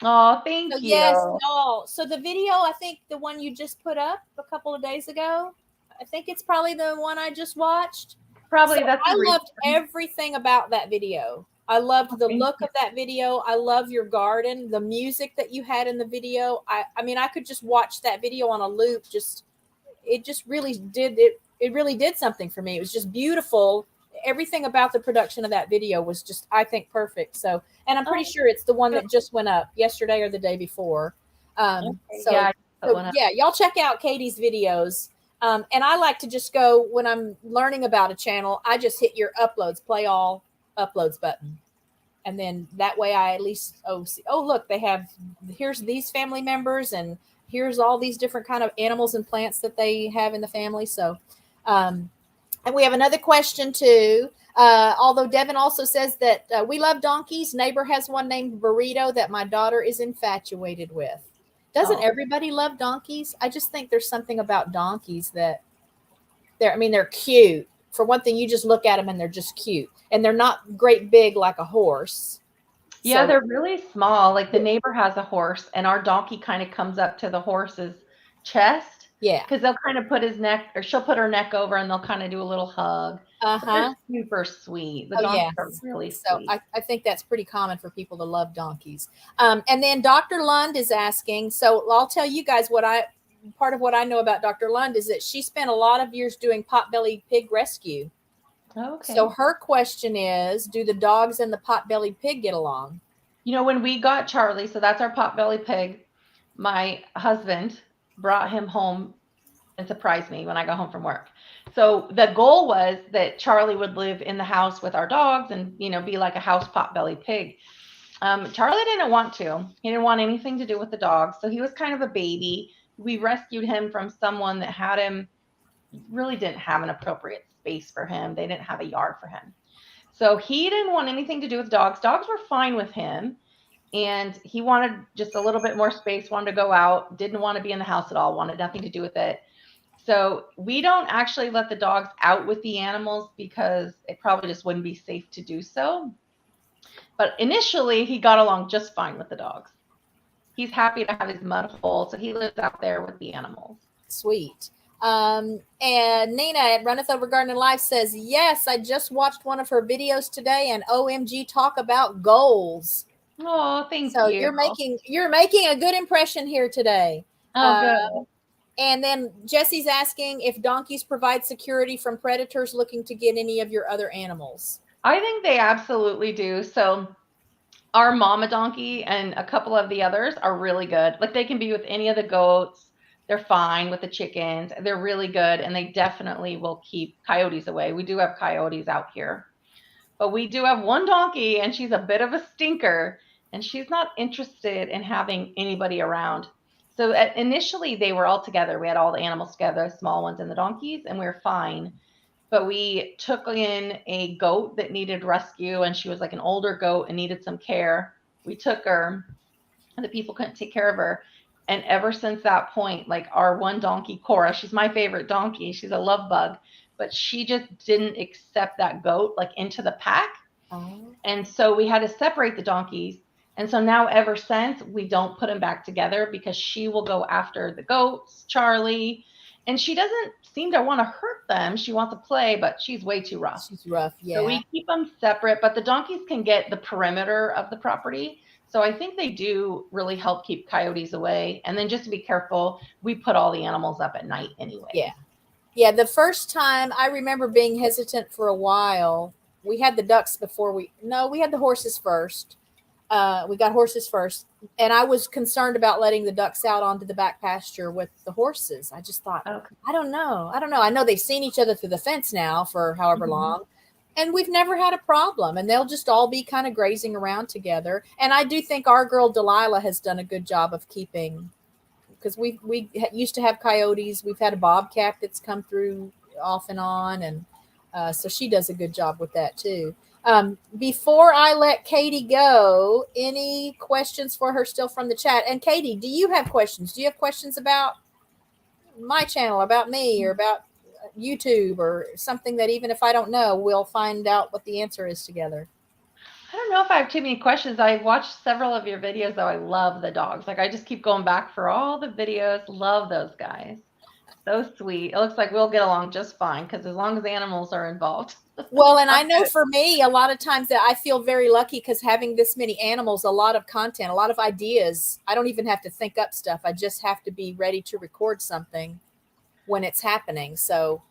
Speaker 2: Oh, thank you.
Speaker 1: Yes, no. So the video, I think the one you just put up a couple of days ago, I think it's probably the one I just watched.
Speaker 2: Probably
Speaker 1: so
Speaker 2: that's.
Speaker 1: I loved everything about that video. I loved the look of that video. I love your garden, the music that you had in the video. I mean, I could just watch that video on a loop. It really did something for me. It was just beautiful. Everything about the production of that video was just, I think, perfect. So, and I'm pretty sure it's the one that just went up yesterday or the day before. Yeah, y'all check out Katie's videos. And I like to just go when I'm learning about a channel, I just hit your uploads, play all uploads button. And then that way I at least, look, here's these family members and here's all these different kind of animals and plants that they have in the family. So, and we have another question too. Although Devin also says that we love donkeys. Neighbor has one named Burrito that my daughter is infatuated with. Doesn't everybody love donkeys? I just think there's something about donkeys that they're cute. For one thing, you just look at them and they're just cute. And they're not great big like a horse.
Speaker 2: Yeah, so, they're really small. Like the neighbor has a horse and our donkey kind of comes up to the horse's chest.
Speaker 1: Yeah.
Speaker 2: Because they'll kind of put his neck, or she'll put her neck over and they'll kind of do a little hug. They're super sweet. The donkeys are really sweet.
Speaker 1: So I think that's pretty common for people to love donkeys. And then Dr. Lund is asking, so I'll tell you guys part of what I know about Dr. Lund is that she spent a lot of years doing potbelly pig rescue.
Speaker 2: Okay.
Speaker 1: So her question is, do the dogs and the potbelly pig get along?
Speaker 2: When we got Charlie, so that's our potbelly pig, my husband brought him home and surprised me when I got home from work. So the goal was that Charlie would live in the house with our dogs and, be like a house potbelly pig. Charlie didn't want to. He didn't want anything to do with the dogs. So he was kind of a baby. We rescued him from someone that had him, really didn't have an appropriate space for him. They didn't have a yard for him. So he didn't want anything to do with dogs. Dogs were fine with him. And he wanted just a little bit more space, wanted to go out, didn't want to be in the house at all, wanted nothing to do with it. So we don't actually let the dogs out with the animals because it probably just wouldn't be safe to do so. But initially, he got along just fine with the dogs. He's happy to have his mud hole, so he lives out there with the animals.
Speaker 1: Sweet. And Nina at Runneth Over Garden Life says, yes, I just watched one of her videos today and OMG talk about goals.
Speaker 2: Oh, thank you.
Speaker 1: So you're making a good impression here today.
Speaker 2: Oh, good.
Speaker 1: And then Jesse's asking if donkeys provide security from predators looking to get any of your other animals.
Speaker 2: I think they absolutely do. So our mama donkey and a couple of the others are really good. Like they can be with any of the goats. They're fine with the chickens. They're really good. And they definitely will keep coyotes away. We do have coyotes out here. But we do have one donkey and she's a bit of a stinker and she's not interested in having anybody around. So initially they were all together. We had all the animals together, small ones and the donkeys, and we were fine. but we took in a goat that needed rescue, and she was like an older goat and needed some care. We took her, and the people couldn't take care of her. And ever since that point, like our one donkey, Cora, she's my favorite donkey. She's a love bug, but she just didn't accept that goat like into the pack.
Speaker 1: Oh.
Speaker 2: And so we had to separate the donkeys. And so now ever since, we don't put them back together because she will go after the goats, Charlie, and she doesn't seem to want to hurt them. She wants to play, but she's way too rough.
Speaker 1: She's rough, yeah.
Speaker 2: So we keep them separate, but the donkeys can get the perimeter of the property. So I think they do really help keep coyotes away. And then just to be careful, we put all the animals up at night anyway.
Speaker 1: Yeah. Yeah, the first time I remember being hesitant for a while. We had the ducks before we had the horses first. We got horses first. And I was concerned about letting the ducks out onto the back pasture with the horses. I just thought,
Speaker 2: Okay.
Speaker 1: I don't know. I know they've seen each other through the fence now for however long. And we've never had a problem. And they'll just all be kind of grazing around together. And I do think our girl Delilah has done a good job of keeping, because we used to have coyotes. We've had a bobcat that's come through off and on. And so she does a good job with that too. Before I let Katie go, any questions for her still from the chat? And Katie, do you have questions? Do you have questions about my channel, about me, or about YouTube, or something that even if I don't know, we'll find out what the answer is together?
Speaker 2: I don't know if I have too many questions. I watched several of your videos, though. I love the dogs. Like, I just keep going back for all the videos. Love those guys. So sweet. It looks like we'll get along just fine because as long as animals are involved.
Speaker 1: Well, and I know for me, a lot of times that I feel very lucky because having this many animals, a lot of content, a lot of ideas, I don't even have to think up stuff. I just have to be ready to record something when it's happening. So,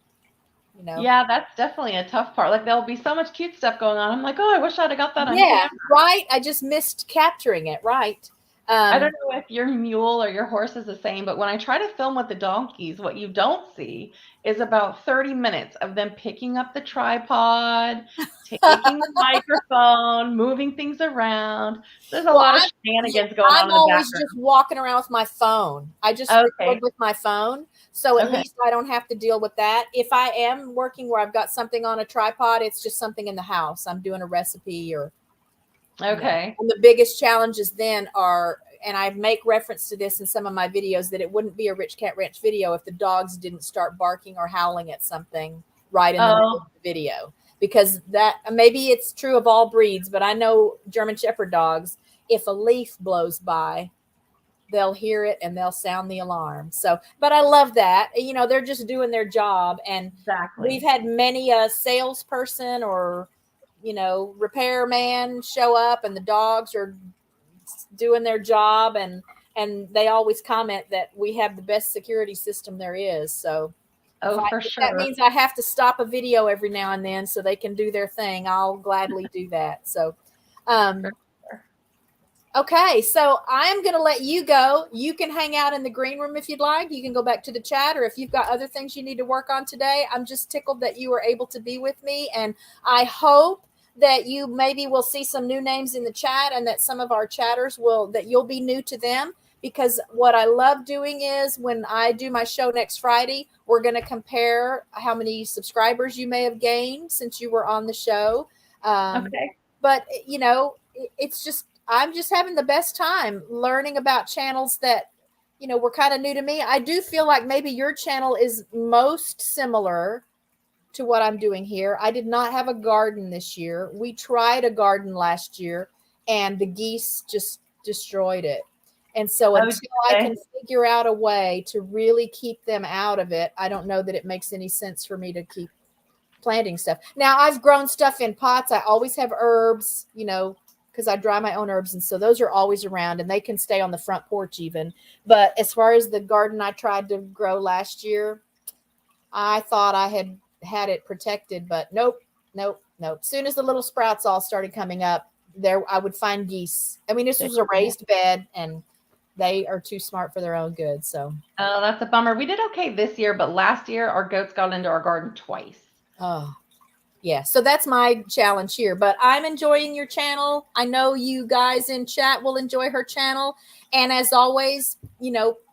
Speaker 1: you know.
Speaker 2: Yeah, that's definitely a tough part. Like, there'll be so much cute stuff going on. I'm like, oh, I wish I'd have got that on camera.
Speaker 1: Right. I just missed capturing it. Right.
Speaker 2: I don't know if your mule or your horse is the same, but when I try to film with the donkeys, what you don't see is about 30 minutes of them picking up the tripod, taking the microphone, moving things around. There's a lot of shenanigans going on in the background.
Speaker 1: I'm always just walking around with my phone. I just record with my phone. So at least I don't have to deal with that. If I am working where I've got something on a tripod, it's just something in the house. I'm doing a recipe or
Speaker 2: okay.
Speaker 1: And the biggest challenges then are, and I make reference to this in some of my videos, that it wouldn't be a Rich Cat Ranch video if the dogs didn't start barking or howling at something right in the middle of the video. Because that, maybe it's true of all breeds, but I know German Shepherd dogs, if a leaf blows by, they'll hear it and they'll sound the alarm. So, but I love that. You know, they're just doing their job. And we've had many a salesperson or repairman show up, and the dogs are doing their job, and they always comment that we have the best security system there is. So
Speaker 2: for sure.
Speaker 1: That means I have to stop a video every now and then so they can do their thing. I'll gladly do that. So, okay. So I'm going to let you go. You can hang out in the green room if you'd like. You can go back to the chat, or if you've got other things you need to work on today. I'm just tickled that you were able to be with me, and I hope that you maybe will see some new names in the chat, and that some of our chatters that you'll be new to them, because what I love doing is when I do my show next Friday, we're going to compare how many subscribers you may have gained since you were on the show. But it's just, I'm just having the best time learning about channels that, were kind of new to me. I do feel like maybe your channel is most similar to what I'm doing here. I did not have a garden this year. We tried a garden last year and the geese just destroyed it. And so until I can figure out a way to really keep them out of it, I don't know that it makes any sense for me to keep planting stuff. Now, I've grown stuff in pots. I always have herbs, because I dry my own herbs. And so those are always around, and they can stay on the front porch even. But as far as the garden I tried to grow last year, I thought I had it protected, but nope. Soon as the little sprouts all started coming up, there I would find geese. I mean, this was a raised bed, and they are too smart for their own good. So,
Speaker 2: oh, that's a bummer. We did okay this year, but last year our goats got into our garden twice.
Speaker 1: Oh, yeah. So that's my challenge here. But I'm enjoying your channel. I know you guys in chat will enjoy her channel, and as always,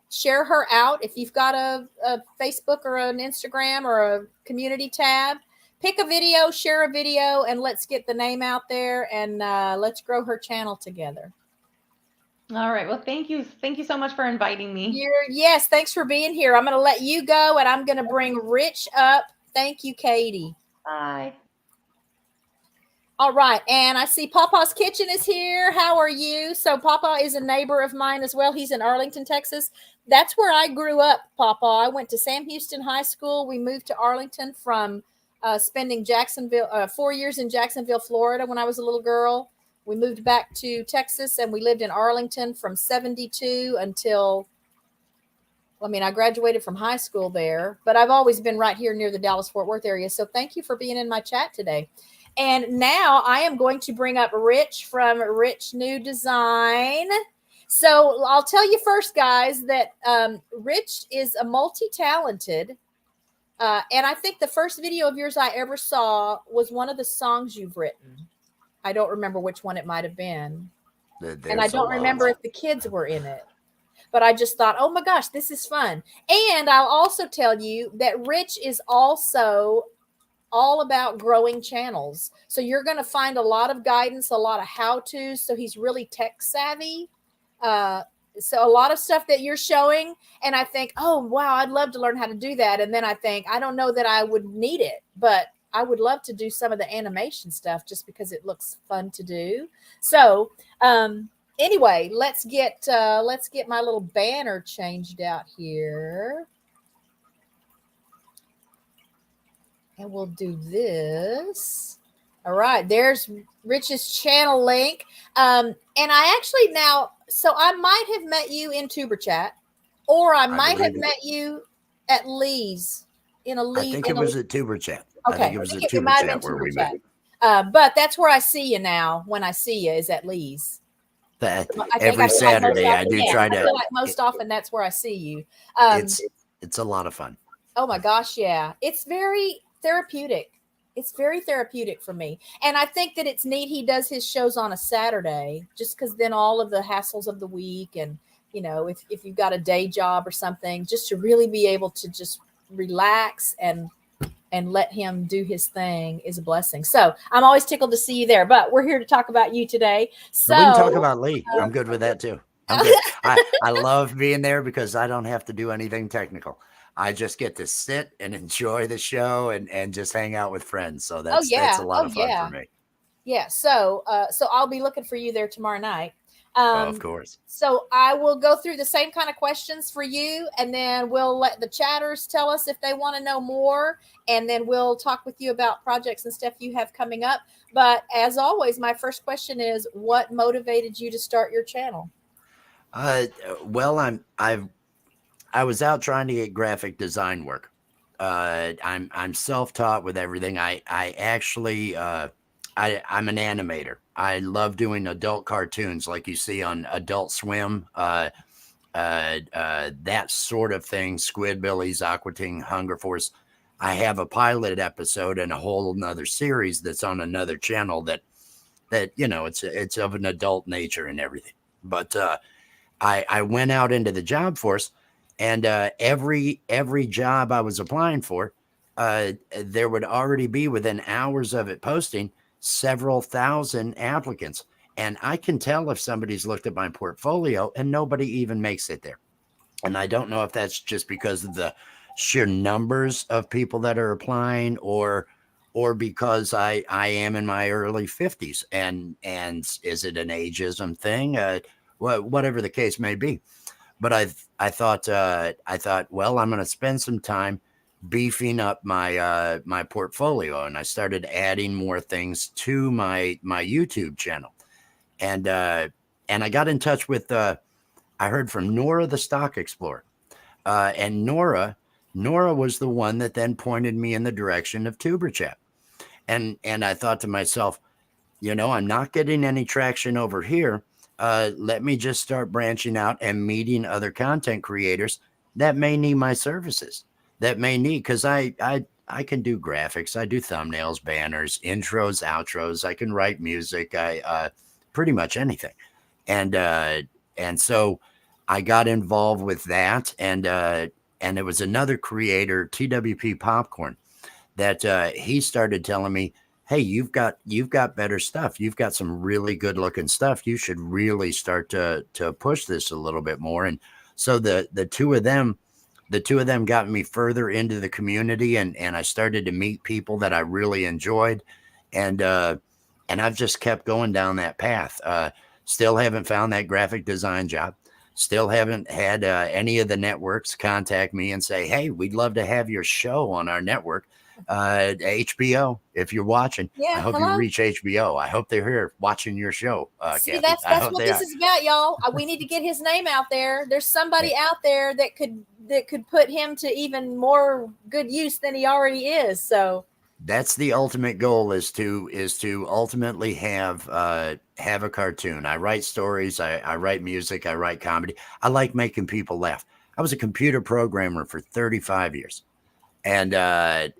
Speaker 1: share her out. If you've got a Facebook or an Instagram or a community tab, pick a video, share a video, and let's get the name out there, and let's grow her channel together.
Speaker 2: All right. Well, thank you. Thank you so much for inviting me.
Speaker 1: Yes, thanks for being here. I'm going to let you go, and I'm going to bring Rich up. Thank you, Katie.
Speaker 2: Bye.
Speaker 1: All right, and I see Papa's Kitchen is here. How are you? So Papa is a neighbor of mine as well. He's in Arlington, Texas. That's where I grew up, Papa. I went to Sam Houston High School. We moved to Arlington from spending 4 years in Jacksonville, Florida when I was a little girl. We moved back to Texas, and we lived in Arlington from 72 until, I graduated from high school there. But I've always been right here near the Dallas-Fort Worth area. So thank you for being in my chat today. And now I am going to bring up Rich from Rich New Design. So I'll tell you first, guys, that Rich is a multi-talented. And I think the first video of yours I ever saw was one of the songs you've written. I don't remember which one it might have been. And I don't remember if the kids were in it. But I just thought, oh my gosh, this is fun. And I'll also tell you that Rich is also all about growing channels. So you're going to find a lot of guidance, a lot of how-tos. So he's really tech savvy. So a lot of stuff that you're showing, and I think, oh, wow, I'd love to learn how to do that. And then I think, I don't know that I would need it, but I would love to do some of the animation stuff just because it looks fun to do. So anyway, let's get my little banner changed out here. And we'll do this. All right, there's Rich's channel link. And I actually so I might have met you in Tuber Chat, or I might have met you at Lee's in a Lee.
Speaker 3: I think it was at Tuber Chat.
Speaker 1: Okay,
Speaker 3: I think it was at Tuber Chat where we met.
Speaker 1: But that's where I see you now. When I see you is at Lee's.
Speaker 3: Every Saturday, I do try to.
Speaker 1: I feel like most often that's where I see you.
Speaker 3: It's a lot of fun.
Speaker 1: Oh my gosh, yeah, it's very therapeutic. It's very therapeutic for me. And I think that it's neat he does his shows on a Saturday, just because then all of the hassles of the week, and if you've got a day job or something, just to really be able to just relax and let him do his thing is a blessing. So I'm always tickled to see you there, but we're here to talk about you today. So
Speaker 3: we can talk about Lee. I'm good with that too. I'm good. I love being there because I don't have to do anything technical. I just get to sit and enjoy the show and just hang out with friends. So that's a lot of fun for me.
Speaker 1: Yeah. So I'll be looking for you there tomorrow night.
Speaker 3: Of course.
Speaker 1: So I will go through the same kind of questions for you, and then we'll let the chatters tell us if they want to know more, and then we'll talk with you about projects and stuff you have coming up. But as always, my first question is, what motivated you to start your channel?
Speaker 3: Well, I was out trying to get graphic design work. I'm self-taught with everything. I actually I'm an animator. I love doing adult cartoons like you see on Adult Swim, that sort of thing. Squidbillies, Aqua Teen, Hunger Force. I have a pilot episode and a whole nother series that's on another channel that it's of an adult nature and everything. But I went out into the job force, and every job I was applying for, there would already be, within hours of it posting, several thousand applicants. And I can tell if somebody's looked at my portfolio and nobody even makes it there. And I don't know if that's just because of the sheer numbers of people that are applying, or because I am in my early 50s, and is it an ageism thing? Whatever the case may be. But I thought, well, I'm going to spend some time beefing up my my portfolio, and I started adding more things to my YouTube channel, and I got in touch with I heard from Nora the Stock Explorer, and Nora was the one that then pointed me in the direction of Tuber Chat, and I thought to myself, I'm not getting any traction over here. Let me just start branching out and meeting other content creators that may need my services. Because I can do graphics, I do thumbnails, banners, intros, outros, I can write music, I pretty much anything. And so I got involved with that, and it was another creator, TWP Popcorn, that he started telling me, hey, you've got better stuff. You've got some really good looking stuff. You should really start to push this a little bit more. And so the two of them got me further into the community, and I started to meet people that I really enjoyed. And I've just kept going down that path. Still haven't found that graphic design job. Still haven't had any of the networks contact me and say, hey, we'd love to have your show on our network. HBO, if you're watching,
Speaker 1: Yeah,
Speaker 3: I hope
Speaker 1: hello?
Speaker 3: you reach HBO. I hope they're here watching your show.
Speaker 1: See,
Speaker 3: Kathy.
Speaker 1: that's
Speaker 3: I hope
Speaker 1: what
Speaker 3: they
Speaker 1: this
Speaker 3: are.
Speaker 1: is about, y'all. We need to get his name out there. There's somebody out there that could put him to even more good use than he already is. So
Speaker 3: That's the ultimate goal, is to ultimately have a cartoon. I write stories, I write music, I write comedy. I like making people laugh. I was a computer programmer for 35 years. And I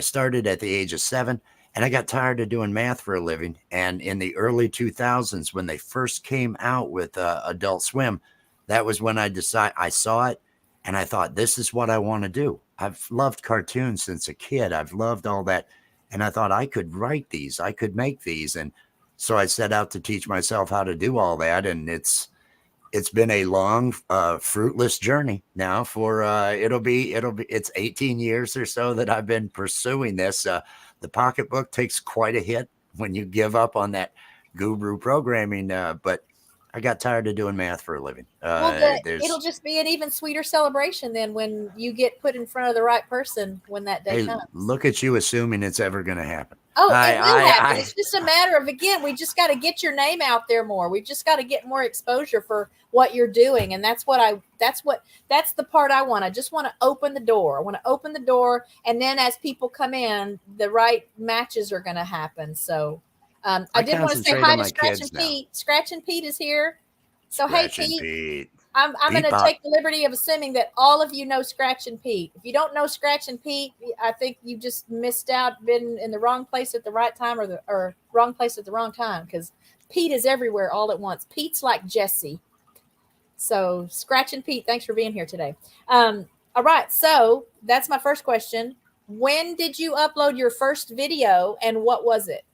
Speaker 3: started at the age of 7, and I got tired of doing math for a living. And in the early 2000s, when they first came out with Adult Swim, that was when I saw it, and I thought, this is what I want to do. I've loved cartoons since a kid. I've loved all that. And I thought I could write these, I could make these. And so I set out to teach myself how to do all that. And it's been a long, fruitless journey now for, it's 18 years or so that I've been pursuing this. The pocketbook takes quite a hit when you give up on that guru programming. But I got tired of doing math for a living.
Speaker 1: it'll just be an even sweeter celebration then when you get put in front of the right person when that day comes.
Speaker 3: Look at you assuming it's ever going to happen.
Speaker 1: Oh, it will happen. It's just a matter of, again, we just got to get your name out there more. We've just got to get more exposure for what you're doing. And that's the part I want. I just want to open the door. I want to open the door. And then as people come in, the right matches are going to happen. So I did want to say hi to Scratch and Pete. Scratch and Pete is here. So, hey, Pete. I'm going to take the liberty of assuming that all of you know Scratch and Pete. If you don't know Scratch and Pete, I think you just missed out, been in the wrong place at the right time, or wrong place at the wrong time, because Pete is everywhere all at once. Pete's like Jesse. So Scratch and Pete, thanks for being here today. All right, so that's my first question. When did you upload your first video, and what was it?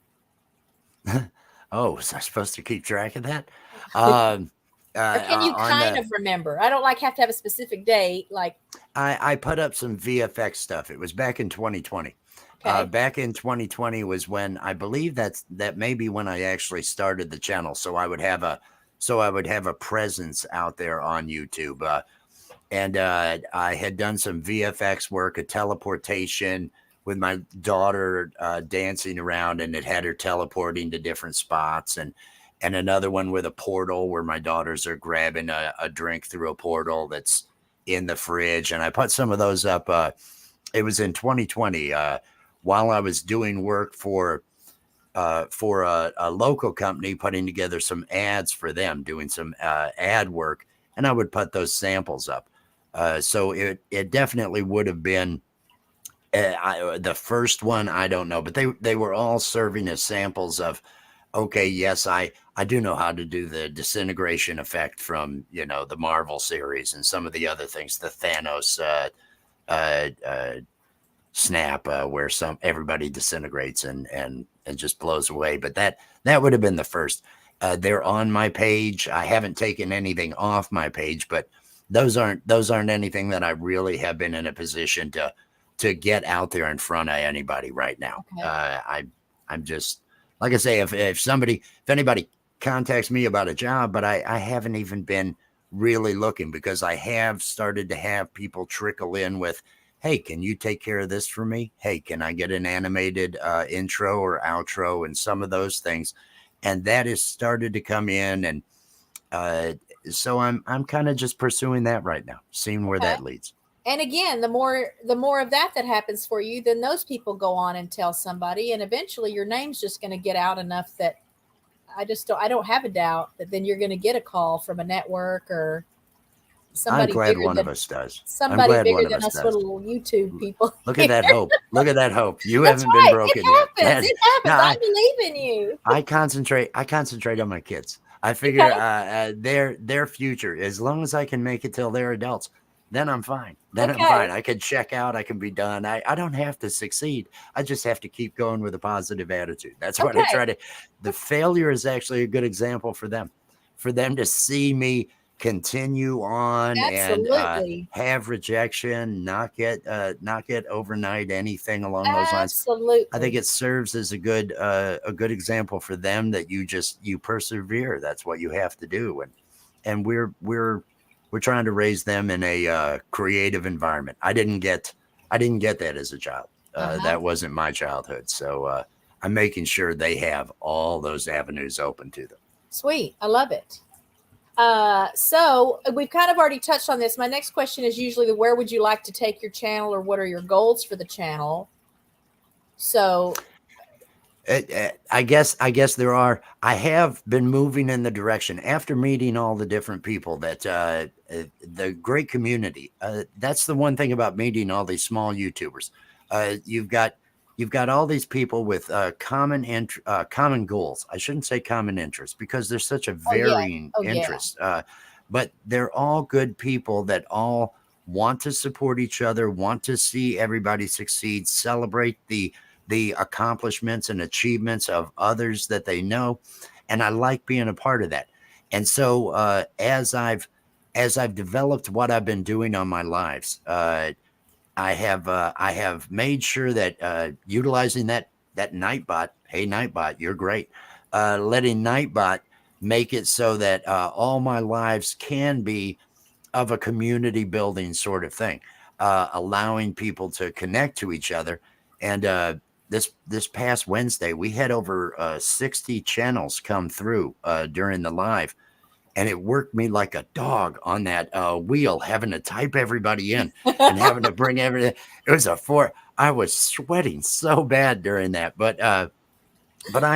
Speaker 3: Oh, was I supposed to keep track of that?
Speaker 1: Or can you kind of remember? I don't have to have a specific date. Like
Speaker 3: I put up some VFX stuff. It was back in 2020. Okay. Back in 2020 was when I believe that may be when I actually started the channel. So I would have a presence out there on YouTube. And I had done some VFX work, a teleportation with my daughter dancing around, and it had her teleporting to different spots, and another one with a portal where my daughters are grabbing a drink through a portal that's in the fridge. And I put some of those up. It was in 2020 while I was doing work for a local company, putting together some ads for them, doing some ad work. And I would put those samples up. So it definitely would have been the first one. I don't know, but they were all serving as samples of, okay, yes, I do know how to do the disintegration effect from, the Marvel series and some of the other things, the Thanos snap, where everybody disintegrates and just blows away. But that would have been the first. They're on my page. I haven't taken anything off my page, but those aren't anything that I really have been in a position to get out there in front of anybody right now. Okay. I'm just, like I say, if anybody contacts me about a job, but I haven't even been really looking, because I have started to have people trickle in with, hey, can you take care of this for me? Hey, can I get an animated intro or outro and some of those things? And that has started to come in. And so I'm kind of just pursuing that right now, seeing where that leads.
Speaker 1: And again, the more of that happens for you, then those people go on and tell somebody, and eventually your name's just going to get out enough that I don't have a doubt that then you're going to get a call from a network or somebody.
Speaker 3: I'm glad one of us does.
Speaker 1: Somebody bigger than us little YouTube people.
Speaker 3: Look at that hope. Look at that hope. You haven't been broken
Speaker 1: yet. It happens.
Speaker 3: No,
Speaker 1: I believe in you.
Speaker 3: I concentrate on my kids. I figure their future, as long as I can make it till they're adults, then I'm fine. Then I'm
Speaker 1: Okay.
Speaker 3: fine. I can check out. I can be done. I don't have to succeed. I just have to keep going with a positive attitude. That's what I
Speaker 1: Okay.
Speaker 3: try to. The failure is actually a good example for them to see me continue on and
Speaker 1: Absolutely.
Speaker 3: have rejection, not get overnight anything along those lines.
Speaker 1: Absolutely.
Speaker 3: I think it serves as a good example for them that you persevere. That's what you have to do, and we're trying to raise them in a creative environment. I didn't get that as a child. That wasn't my childhood, so I'm making sure they have all those avenues open to them.
Speaker 1: Sweet. I love it. So we've kind of already touched on this. My next question is usually where would you like to take your channel, or what are your goals for the channel? So
Speaker 3: I guess there are. I have been moving in the direction after meeting all the different people that the great community. That's the one thing about meeting all these small YouTubers. You've got all these people with common goals. I shouldn't say common interests because there's such a varying interest. But they're all good people that all want to support each other, want to see everybody succeed, celebrate the accomplishments and achievements of others that they know. And I like being a part of that. And so as I've developed what I've been doing on my lives, I have made sure that utilizing that Nightbot, hey Nightbot, you're great. Letting Nightbot make it so that all my lives can be of a community building sort of thing, allowing people to connect to each other. And this past Wednesday, we had over 60 channels come through during the live. And it worked me like a dog on that wheel, having to type everybody in and having to bring everything. It was I was sweating so bad during that, but I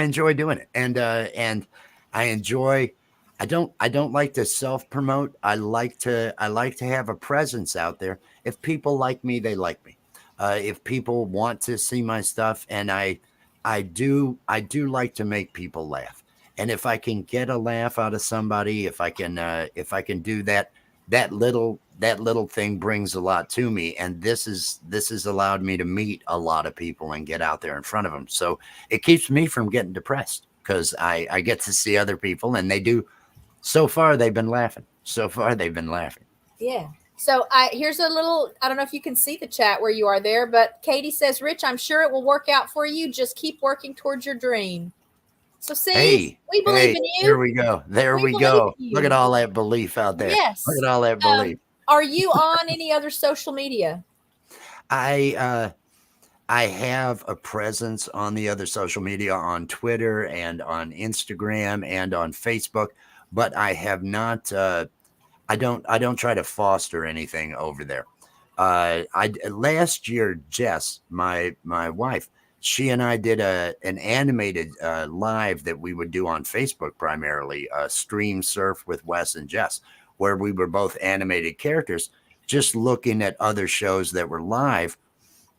Speaker 3: enjoy doing it, and I enjoy. I don't like to self promote. I like to have a presence out there. If people like me, they like me. If people want to see my stuff, and I do like to make people laugh. And if I can get a laugh out of somebody, if I can do that, that little thing brings a lot to me. And this has allowed me to meet a lot of people and get out there in front of them. So it keeps me from getting depressed because I get to see other people, and they do. So far, they've been laughing.
Speaker 1: Yeah. So here's a little, I don't know if you can see the chat where you are there, but Katie says, Rich, I'm sure it will work out for you. Just keep working towards your dream. So see, we believe in you.
Speaker 3: Here we go. There we go. Look at all that belief out there.
Speaker 1: Yes.
Speaker 3: Look at all that belief.
Speaker 1: Are you on any other social media?
Speaker 3: I have a presence on the other social media, on Twitter and on Instagram and on Facebook, but I have not. I don't try to foster anything over there. Last year, Jess, my wife, she and I did an animated live that we would do on Facebook primarily, Stream Surf with Wes and Jess, where we were both animated characters, just looking at other shows that were live.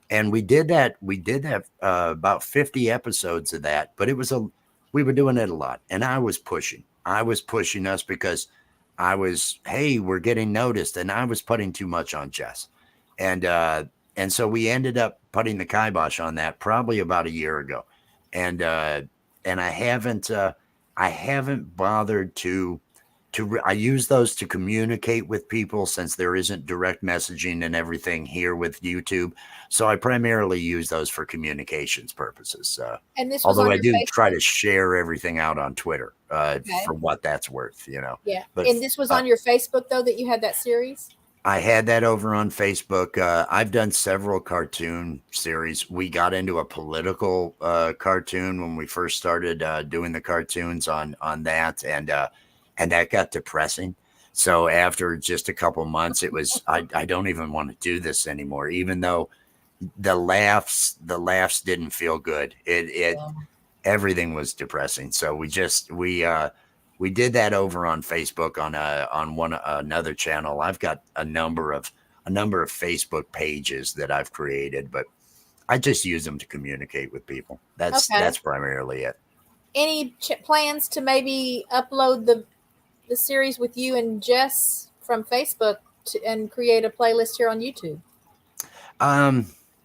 Speaker 3: And we did that about 50 episodes of that, but we were doing it a lot. And I was pushing us because we're getting noticed, and I was putting too much on Jess. And so we ended up putting the kibosh on that probably about a year ago. And I haven't bothered to I use those to communicate with people since there isn't direct messaging and everything here with YouTube. So I primarily use those for communications purposes.
Speaker 1: And this was
Speaker 3: although
Speaker 1: on
Speaker 3: I do
Speaker 1: Facebook?
Speaker 3: try to share everything out on Twitter for what that's worth,
Speaker 1: Yeah.
Speaker 3: But,
Speaker 1: and this was on your Facebook though, that you had that series?
Speaker 3: I had that over on Facebook. I've done several cartoon series. We got into a political cartoon when we first started doing the cartoons on that, and that got depressing. So after just a couple months, it was I don't even want to do this anymore, even though the laughs didn't feel good. Everything was depressing. So we did that over on Facebook on another channel. I've got a number of Facebook pages that I've created, but I just use them to communicate with people. That's primarily it.
Speaker 1: Any plans to maybe upload the series with you and Jess from Facebook and create a playlist here on YouTube?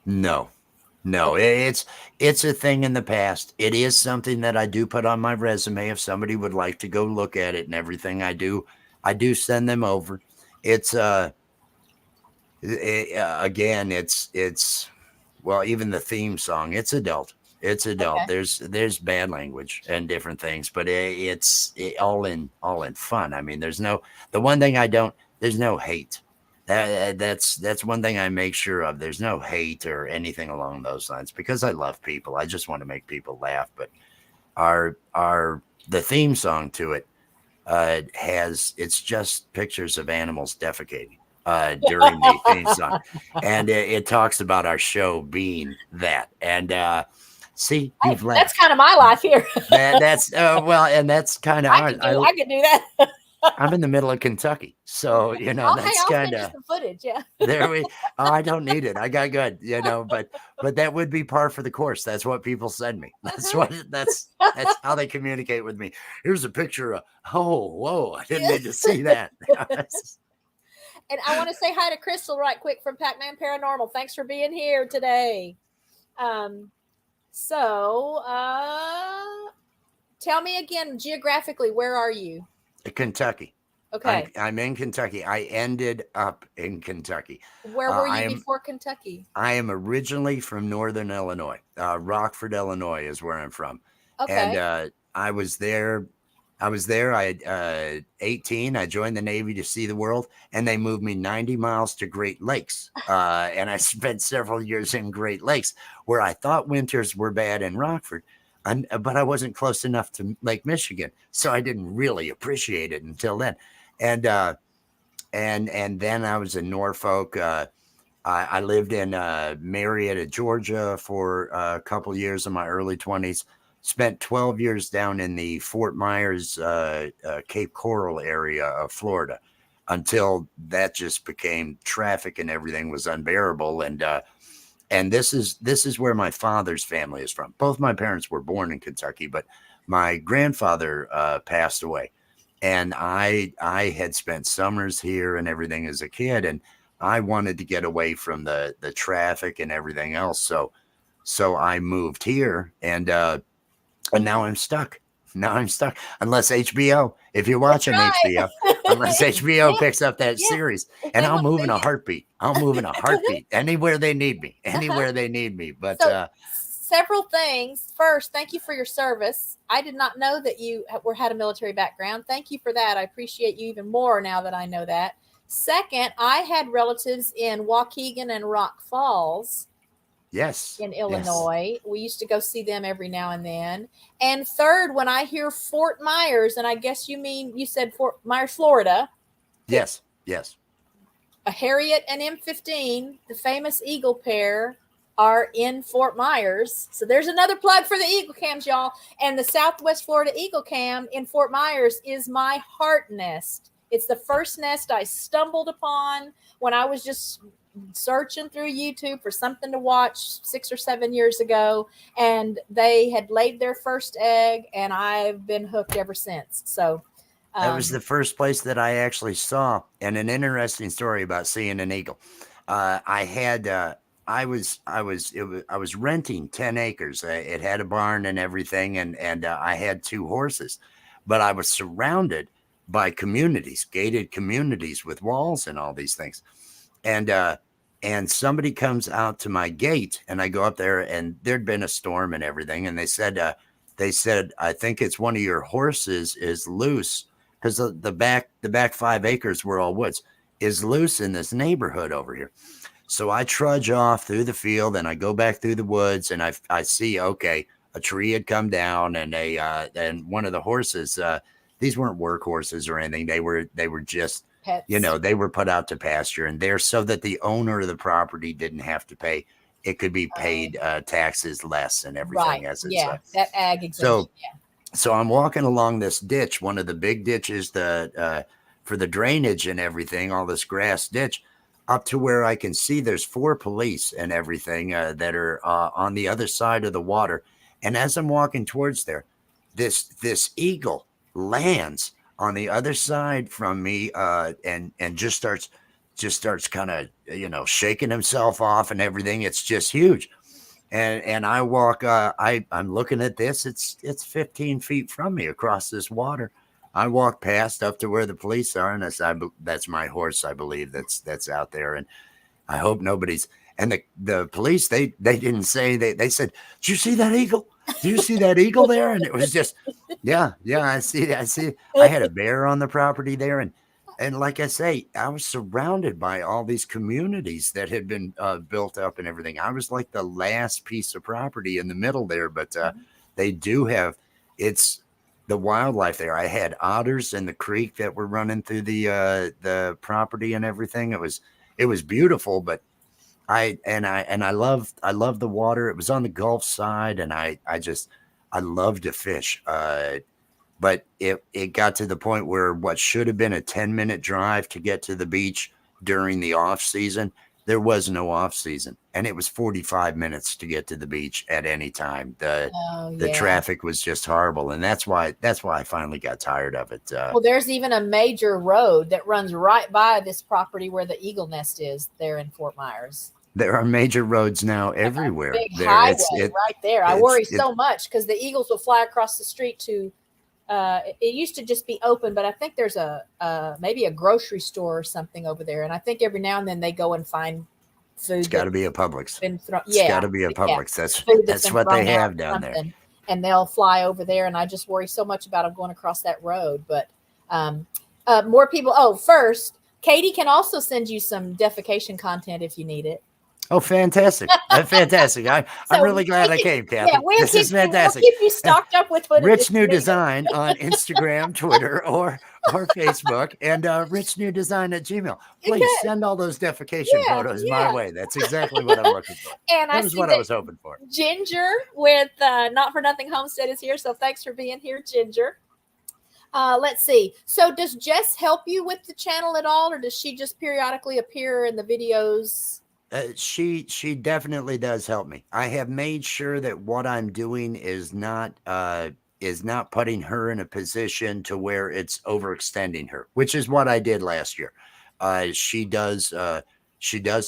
Speaker 3: No. It's a thing in the past. It is something that I do put on my resume if somebody would like to go look at it and everything. I do send them over. It's again, it's well, even the theme song, it's adult. It's adult.
Speaker 1: Okay.
Speaker 3: There's bad language and different things, but it's all in fun. I mean, there's no hate. That's one thing I make sure of. There's no hate or anything along those lines because I love people. I just want to make people laugh. But the theme song to it it's just pictures of animals defecating during the theme song, and it talks about our show being that. And see, you've laughed.
Speaker 1: That's kind of my life here.
Speaker 3: That's well, and that's kind of
Speaker 1: I can do that.
Speaker 3: I'm in the middle of Kentucky, so that's kind of
Speaker 1: some footage. Yeah,
Speaker 3: there we. Oh, I don't need it. I got good, but that would be par for the course. That's what people send me. That's how they communicate with me. Here's a picture of. Oh, whoa! I didn't need to see that.
Speaker 1: And I want to say hi to Crystal right quick from Pac-Man Paranormal. Thanks for being here today. So tell me again, geographically, where are you?
Speaker 3: Kentucky.
Speaker 1: Okay.
Speaker 3: I'm in Kentucky. I ended up in Kentucky.
Speaker 1: Where were you before Kentucky?
Speaker 3: I am originally from Northern Illinois. Rockford, Illinois is where I'm from.
Speaker 1: Okay.
Speaker 3: And I was there. I 18. I joined the Navy to see the world, and they moved me 90 miles to Great Lakes. And I spent several years in Great Lakes, where I thought winters were bad in Rockford. But I wasn't close enough to Lake Michigan, so I didn't really appreciate it until then. And then I was in Norfolk. I lived in Marietta, Georgia, for a couple years in my early 20s. Spent 12 years down in the Fort Myers, Cape Coral area of Florida, until that just became traffic and everything was unbearable. And this is where my father's family is from. Both my parents were born in Kentucky, but my grandfather passed away. And I had spent summers here and everything as a kid, and I wanted to get away from the traffic and everything else. So I moved here, and now I'm stuck. Unless HBO, if you're watching HBO, unless HBO picks up that series, and I'll move in a heartbeat. Anywhere they need me. But
Speaker 1: several things. First, thank you for your service. I did not know that you had a military background. Thank you for that. I appreciate you even more now that I know that. Second, I had relatives in Waukegan and Rock Falls.
Speaker 3: Yes.
Speaker 1: In Illinois. Yes. We used to go see them every now and then. And third, when I hear Fort Myers, and I guess you said Fort Myers, Florida.
Speaker 3: Yes.
Speaker 1: A Harriet and M15, the famous Eagle pair, are in Fort Myers. So there's another plug for the Eagle Cams, y'all. And the Southwest Florida Eagle Cam in Fort Myers is my heart nest. It's the first nest I stumbled upon when I was just searching through YouTube for something to watch 6 or 7 years ago, and they had laid their first egg, and I've been hooked ever since. So
Speaker 3: that was the first place that I actually saw. And an interesting story about seeing an eagle. I was renting 10 acres. It had a barn and everything, and I had 2 horses, but I was surrounded by communities, gated communities with walls and all these things. And somebody comes out to my gate, and I go up there, and there'd been a storm and everything. And they said, I think it's one of your horses is loose, because the back 5 acres were all woods, is loose in this neighborhood over here. So I trudge off through the field, and I go back through the woods, and I see, okay, a tree had come down, and and one of the horses, these weren't work horses or anything. They were just pets. They were put out to pasture, and they're so that the owner of the property didn't have to pay. It could be paid taxes less and everything. Right. As it's
Speaker 1: that ag exemption.
Speaker 3: So I'm walking along this ditch, one of the big ditches, for the drainage and everything, all this grass ditch, up to where I can see there's 4 police and everything that are on the other side of the water. And as I'm walking towards there, this eagle lands on the other side from me and just starts just starts kind of, shaking himself off and everything. It's just huge. And I walk, I'm looking at this. It's 15 feet from me across this water. I walk past up to where the police are, and that's my horse, I believe, that's out there. And I hope nobody's. And the police, they didn't say, they said, "Did you see that eagle? Do you see that eagle there?" And it was just, yeah, I see. I had a bear on the property there, and like I say, I was surrounded by all these communities that had been built up and everything. I was like the last piece of property in the middle there, but they do have the wildlife there. I had otters in the creek that were running through the property and everything. It was beautiful, but I love the water. It was on the Gulf side, and I love to fish. But it got to the point where what should have been a 10-minute drive to get to the beach during the off season, there was no off season, and it was 45 minutes to get to the beach at any time. The traffic was just horrible, and that's why I finally got tired of it.
Speaker 1: Well, there's even a major road that runs right by this property where the Eagle Nest is there in Fort Myers.
Speaker 3: There are major roads now everywhere.
Speaker 1: Big highway right there. I worry so much because the eagles will fly across the street to. It used to just be open, but I think there's maybe a grocery store or something over there, and I think every now and then they go and find food.
Speaker 3: It's got to be a Publix.
Speaker 1: It's
Speaker 3: got to be a Publix. That's what they have down there.
Speaker 1: And they'll fly over there, and I just worry so much about them going across that road. But more people. Oh, first, Katie can also send you some defecation content if you need it.
Speaker 3: Oh, fantastic. Fantastic. I'm really glad I came, Kathy. Yeah, this is fantastic.
Speaker 1: We'll keep you stocked up with what
Speaker 3: Rich New Design on Instagram, Twitter, or Facebook, and richnewdesign@gmail. Please send all those defecation photos my way. That's exactly what I'm looking for.
Speaker 1: And
Speaker 3: that was what I was hoping for.
Speaker 1: Ginger with Not For Nothing Homestead is here, so thanks for being here, Ginger. Let's see. So does Jess help you with the channel at all, or does she just periodically appear in the videos?
Speaker 3: She definitely does help me. I have made sure that what I'm doing is not putting her in a position to where it's overextending her, which is what I did last year. She does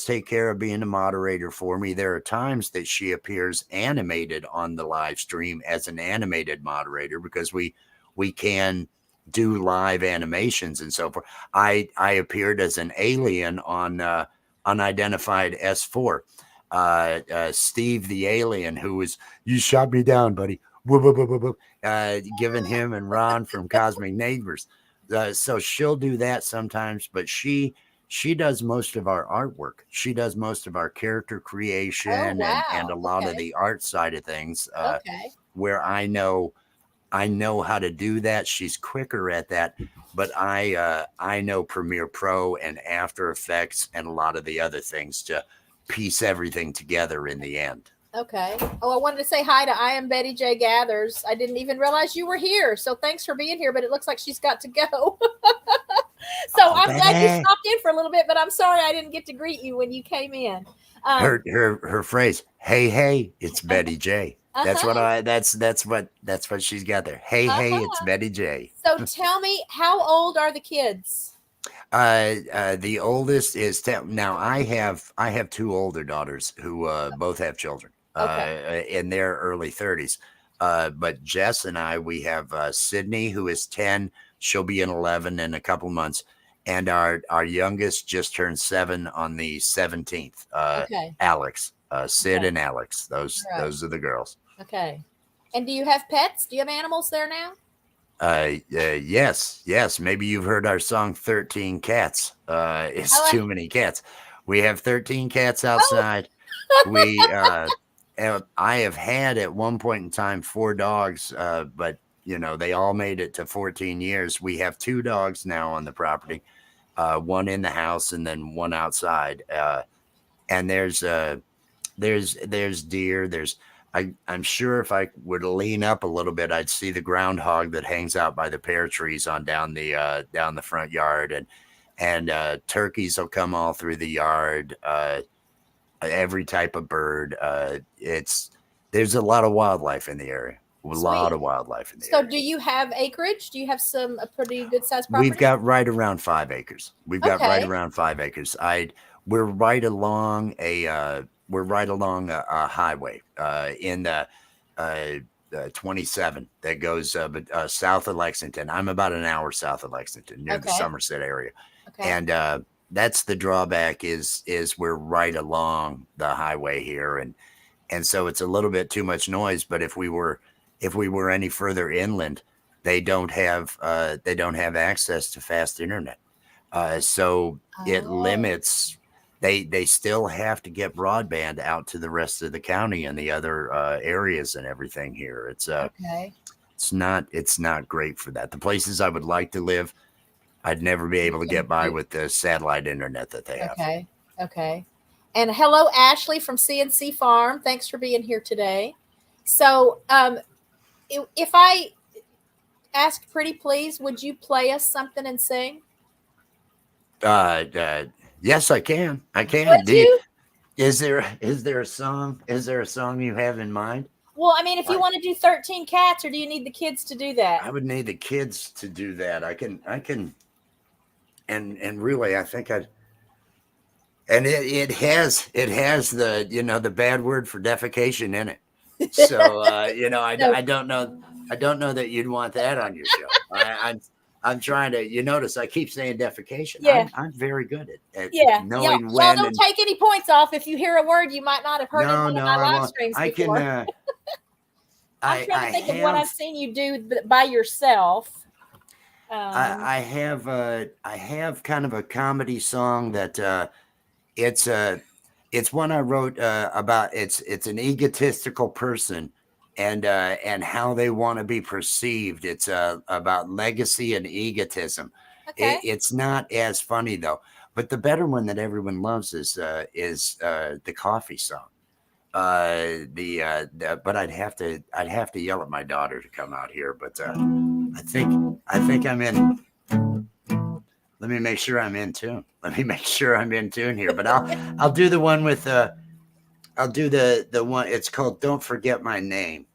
Speaker 3: take care of being a moderator for me. There are times that she appears animated on the live stream as an animated moderator because we can do live animations and so forth. I appeared as an alien on Unidentified S4. Steve the alien, who was, "You shot me down, buddy," giving him and Ron from Cosmic Neighbors. So she'll do that sometimes, but she does most of our artwork. She does most of our character creation and a lot of the art side of things. Where I know how to do that. She's quicker at that, but I know Premiere Pro and After Effects and a lot of the other things to piece everything together in the end.
Speaker 1: Okay. Oh, I wanted to say hi to I Am Betty J Gathers. I didn't even realize you were here, so thanks for being here, but it looks like she's got to go. I'm glad you stopped in for a little bit, but I'm sorry I didn't get to greet you when you came in.
Speaker 3: Her phrase, "Hey, it's Betty J." That's what she's got there. Hey, it's Betty J.
Speaker 1: So tell me, how old are the kids?
Speaker 3: The oldest is 10. Now I have two older daughters who both have children in their early 30s. But Jess and we have Sydney, who is 10. She'll be in 11 in a couple months. And our youngest just turned 7 on the 17th. Alex, Sid and Alex. Those are the girls.
Speaker 1: Okay. And do you have pets? Do you have animals there now?
Speaker 3: Yes. Maybe you've heard our song 13 Cats. It's too many cats. We have 13 cats outside. I have had at one point in time 4 dogs, but they all made it to 14 years. We have 2 dogs now on the property, one in the house and then one outside. And there's deer. I'm sure if I were to lean up a little bit, I'd see the groundhog that hangs out by the pear trees on down the front yard, and turkeys will come all through the yard. Every type of bird. There's a lot of wildlife in the area. A lot of wildlife in the
Speaker 1: So
Speaker 3: area.
Speaker 1: do you have acreage? Do you have a pretty good sized property?
Speaker 3: We've got right around 5 acres. We're right along a highway in the 27 that goes south of Lexington. I'm about an hour south of Lexington, near the Somerset area. Okay. And that's the drawback is we're right along the highway here, and so it's a little bit too much noise. But if we were any further inland, they don't have access to fast internet. So it limits. They still have to get broadband out to the rest of the county and the other areas and everything here. It's it's not great for that. The places I would like to live, I'd never be able to get by with the satellite internet that they have.
Speaker 1: Okay. And hello, Ashley from CNC Farm. Thanks for being here today. So, if I asked pretty please, would you play us something and sing?
Speaker 3: Yes, I can.
Speaker 1: Would you?
Speaker 3: Is there a song? Is there a song you have in mind?
Speaker 1: Well, I mean, if you want to do 13 Cats, or do you need the kids to do that?
Speaker 3: I would need the kids to do that. I can, and really, I think I'd. And it has the the bad word for defecation in it. So I don't know that you'd want that on your show. I'm trying to. You notice I keep saying defecation.
Speaker 1: Yeah.
Speaker 3: I'm very good at
Speaker 1: when.
Speaker 3: knowing when.
Speaker 1: Y'all don't take any points off if you hear a word you might not have heard in one of my live streams before. I'm trying to think of what I've seen you do by yourself.
Speaker 3: I have kind of a comedy song that it's one I wrote about. It's an egotistical person and how they want to be perceived. It's about legacy and egotism.
Speaker 1: Okay.
Speaker 3: It's not as funny though, but the better one that everyone loves is the coffee song. But I'd have to yell at my daughter to come out here. But I think I'm in. Let me make sure I'm in tune. Here. But I'll do the one with I'll do the one. It's called "Don't Forget My Name."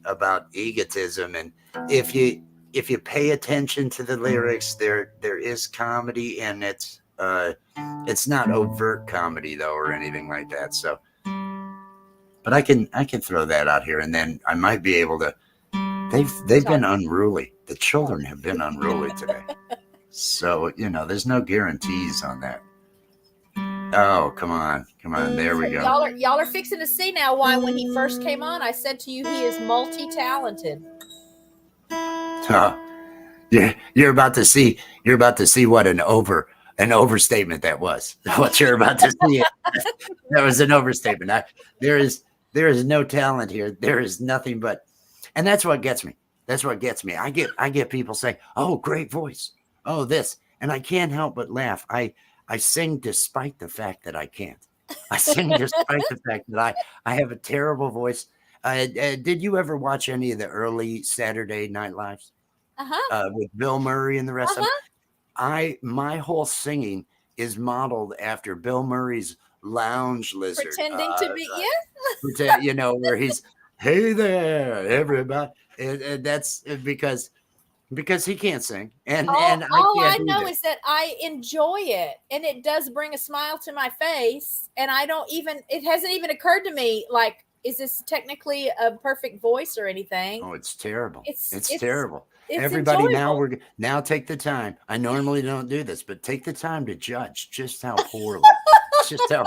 Speaker 3: About egotism, and if you pay attention to the lyrics, there is comedy, and it's not overt comedy though, or anything like that. So, but I can throw that out here, and then I might be able to. They've been unruly. The children have been unruly today. So, there's no guarantees on that. Oh, come on. There we go.
Speaker 1: Y'all are fixing to see now why when he first came on, I said to you, he is multi-talented.
Speaker 3: Oh, you're about to see what an overstatement that was. What you're about to see. That was an overstatement. There is no talent here. There is nothing but, and that's what gets me. I get people saying, "Oh, great voice. Oh, this," and I can't help but laugh. I sing despite the fact that I can't. I sing despite the fact that I have a terrible voice. Did you ever watch any of the early Saturday Night Lives? With Bill Murray and the rest of them? My whole singing is modeled after Bill Murray's Lounge Lizard.
Speaker 1: Pretending to be,
Speaker 3: where he's, "Hey there, everybody." And that's because he can't sing, and
Speaker 1: all I know
Speaker 3: either.
Speaker 1: is that I enjoy it, and it does bring a smile to my face. And it hasn't even occurred to me, like, is this technically a perfect voice or anything?
Speaker 3: Oh, it's terrible. It's terrible.
Speaker 1: It's
Speaker 3: Everybody,
Speaker 1: enjoyable.
Speaker 3: now take the time. I normally don't do this, but take the time to judge just how poorly, just how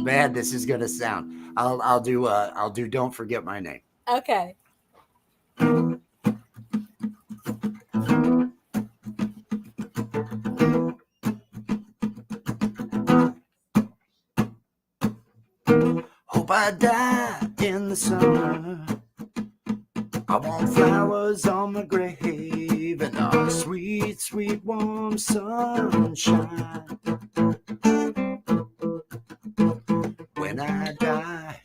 Speaker 3: bad this is going to sound. I'll do. Don't Forget My Name.
Speaker 1: Okay.
Speaker 3: Hope I die in the summer. I want flowers on my grave and a sweet, sweet warm sunshine. When I die,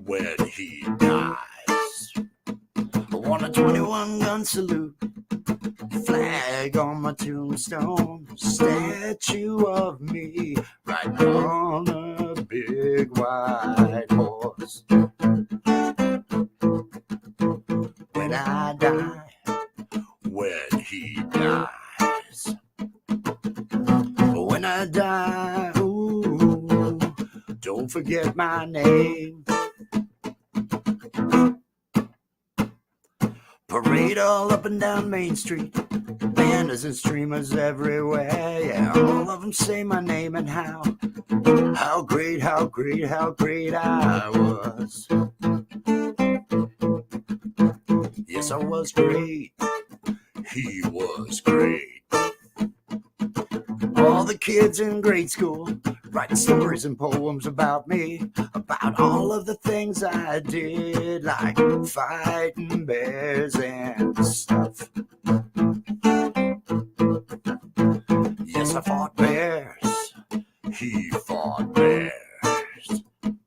Speaker 3: when he dies, I want a 21 gun salute, flag on my tombstone, statue of me right on a big white horse. When I die, when he dies, when I die, ooh, don't forget my name. Parade all up and down Main Street, banners and streamers everywhere. Yeah, all of them say my name and how great, how great, how great I was. Yes, I was great. He was great. All the kids in grade school writing stories and poems about me, about all of the things I did, like fighting bears and stuff. Yes, I fought bears. He fought bears.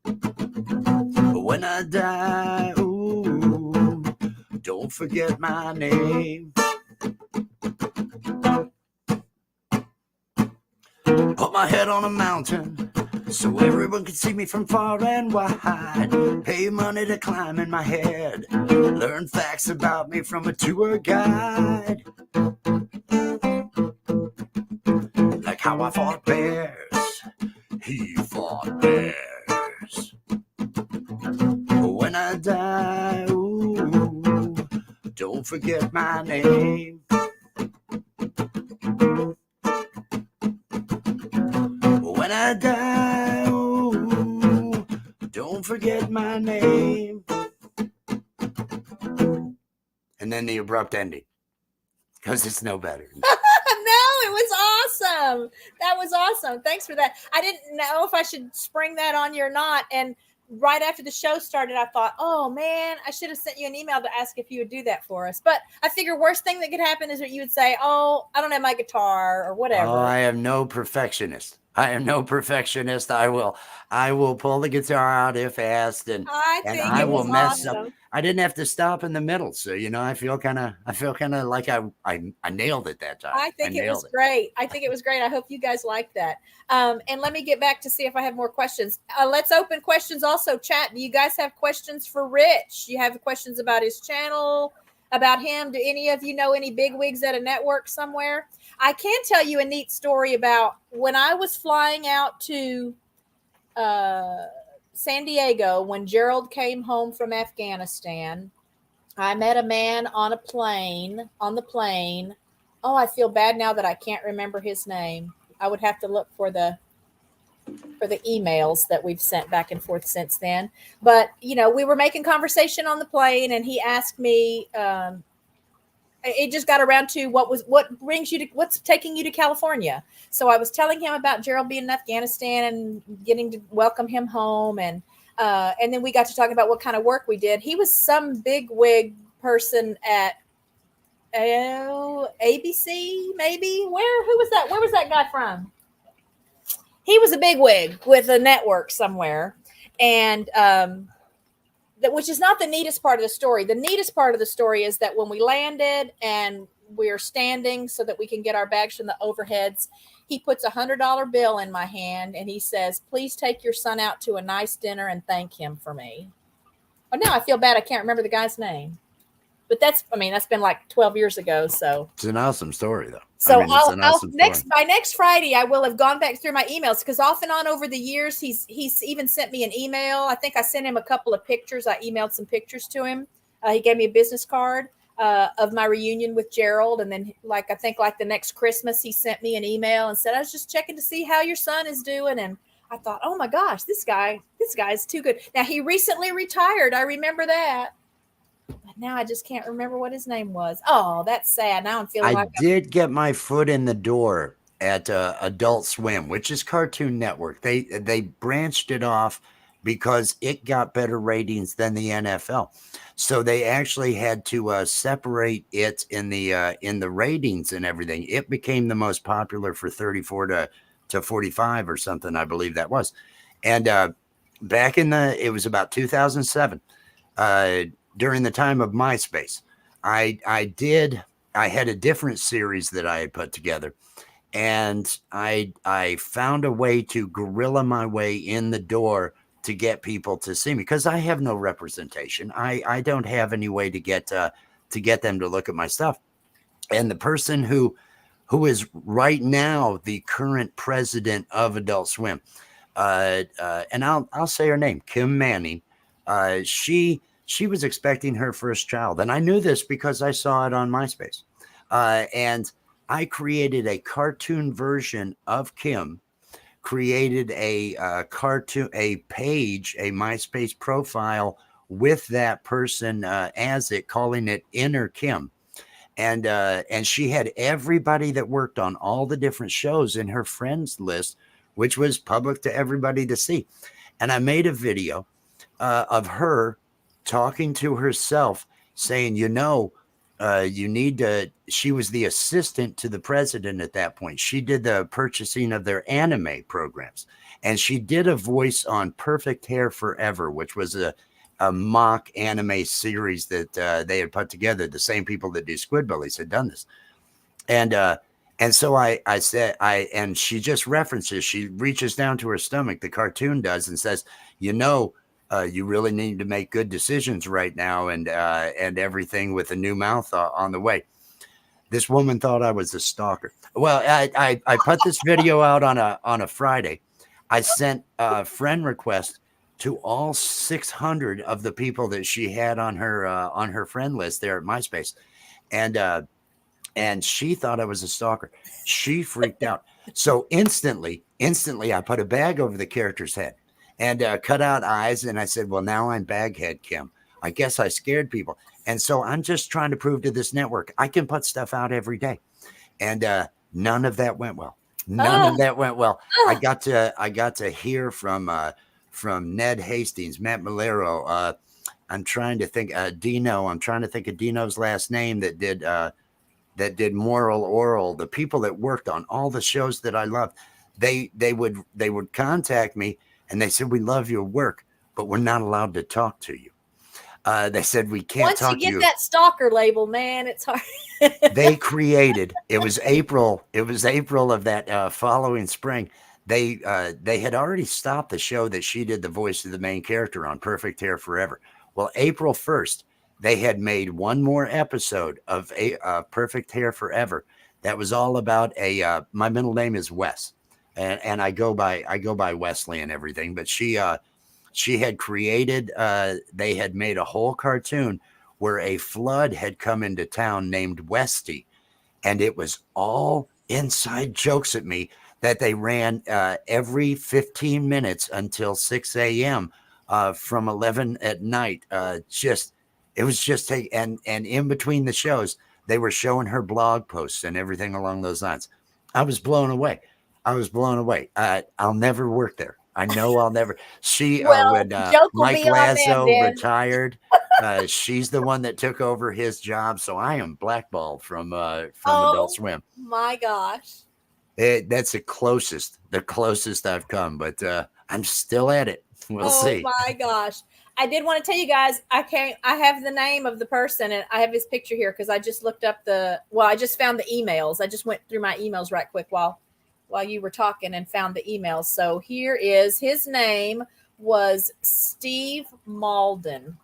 Speaker 3: But when I die, ooh, don't forget my name. Put my head on a mountain so everyone can see me from far and wide. Pay money to climb in my head. Learn facts about me from a tour guide. Like how I fought bears. He fought bears. When I die, ooh, don't forget my name. When I die, ooh, don't forget my name. And then the abrupt ending, because it's no better.
Speaker 1: No, it was awesome. That was awesome. Thanks for that. I didn't know if I should spring that on you or not. And right after the show started, I thought, oh man, I should have sent you an email to ask if you would do that for us. But I figure worst thing that could happen is that you would say, oh, I don't have my guitar or whatever.
Speaker 3: Oh, I am no perfectionist. I will pull the guitar out if asked, and I will mess up. I didn't have to stop in the middle, so I feel kind of like I nailed it that time.
Speaker 1: I think it was great. I hope you guys like that. And let me get back to see if I have more questions. Let's open questions also. Chat. Do you guys have questions for Rich? You have questions about his channel, about him? Do any of you know any bigwigs at a network somewhere? I can tell you a neat story about when I was flying out to San Diego when Gerald came home from Afghanistan. I met a man on the plane. Oh, I feel bad now that I can't remember his name. I would have to look for the emails that we've sent back and forth since then. But, we were making conversation on the plane and he asked me, it just got around to what's taking you to California. So I was telling him about Gerald being in Afghanistan and getting to welcome him home. And then we got to talk about what kind of work we did. He was some big wig person at ABC, maybe. Who was that? Where was that guy from? He was a big wig with a network somewhere. And, which is not the neatest part of the story. The neatest part of the story is that when we landed and we're standing so that we can get our bags from the overheads, he puts $100 bill in my hand and he says, please take your son out to a nice dinner and thank him for me. Oh, now I feel bad. I can't remember the guy's name. But that's been like 12 years ago. So
Speaker 3: it's an awesome story, though.
Speaker 1: So by next Friday, I will have gone back through my emails because off and on over the years, he's even sent me an email. I think I sent him a couple of pictures. I emailed some pictures to him. He gave me a business card of my reunion with Gerald. And then like the next Christmas, he sent me an email and said, I was just checking to see how your son is doing. And I thought, oh my gosh, this guy is too good. Now he recently retired. I remember that. But now I just can't remember what his name was. Oh, that's sad. Now I'm feeling
Speaker 3: I did get my foot in the door at Adult Swim, which is Cartoon Network. They branched it off because it got better ratings than the NFL. So they actually had to separate it in the ratings and everything. It became the most popular for 34 to 45 or something, I believe that was. And back it was about 2007. During the time of MySpace, I had a different series that I had put together, and I found a way to guerrilla my way in the door to get people to see me, because I have no representation. I don't have any way to get them to look at my stuff. And the person who is right now the current president of Adult Swim, and I'll say her name, Kim Manning. She was expecting her first child, and I knew this because I saw it on MySpace, and I created a cartoon version of Kim, created a cartoon, a page, a MySpace profile with that person as it, calling it Inner Kim. And she had everybody that worked on all the different shows in her friends list, which was public to everybody to see. And I made a video of her talking to herself, saying, you need to, she was the assistant to the president at that point. She did the purchasing of their anime programs. And she did a voice on Perfect Hair Forever, which was a mock anime series that they had put together. The same people that do Squidbillies had done this. And so I said, and she just references, she reaches down to her stomach, the cartoon does, and says, you really need to make good decisions right now, and everything, with a new mouth on the way. This woman thought I was a stalker. Well, I put this video out on a Friday. I sent a friend request to all 600 of the people that she had on her friend list there at MySpace, and she thought I was a stalker. She freaked out. So instantly, I put a bag over the character's head and cut out eyes. And I said, well, now I'm Baghead Kim. I guess I scared people. And so I'm just trying to prove to this network, I can put stuff out every day. And none of that went well. None of that went well. I got to hear from Ned Hastings, Matt Malero. I'm trying to think, Dino. I'm trying to think of Dino's last name that did Moral Oral. The people that worked on all the shows that I loved, they would contact me. And they said, we love your work, but we're not allowed to talk to you. They said, we can't talk to you.
Speaker 1: Once you get that stalker label, man, it's hard.
Speaker 3: They created, it was April of that following spring. They had already stopped the show that she did the voice of the main character on, Perfect Hair Forever. Well, April 1st, they had made one more episode of Perfect Hair Forever. That was all about my middle name is Wes. And I go by Wesley and everything, but she had created, they had made a whole cartoon where a flood had come into town named Westy. And it was all inside jokes at me that they ran every 15 minutes until 6 a.m. From 11 at night. It was just and in between the shows, they were showing her blog posts and everything along those lines. I was blown away. I'll never work there. I know I'll never. When Mike Lazo retired, she's the one that took over his job. So I am blackballed from Adult Swim.
Speaker 1: My gosh.
Speaker 3: That's the closest I've come, but I'm still at it. We'll see.
Speaker 1: Oh my gosh. I did want to tell you guys, I have the name of the person, and I have his picture here because I just looked up I just found the emails. I just went through my emails right quick while you were talking and found the emails. So here is, his name was Steve Malden.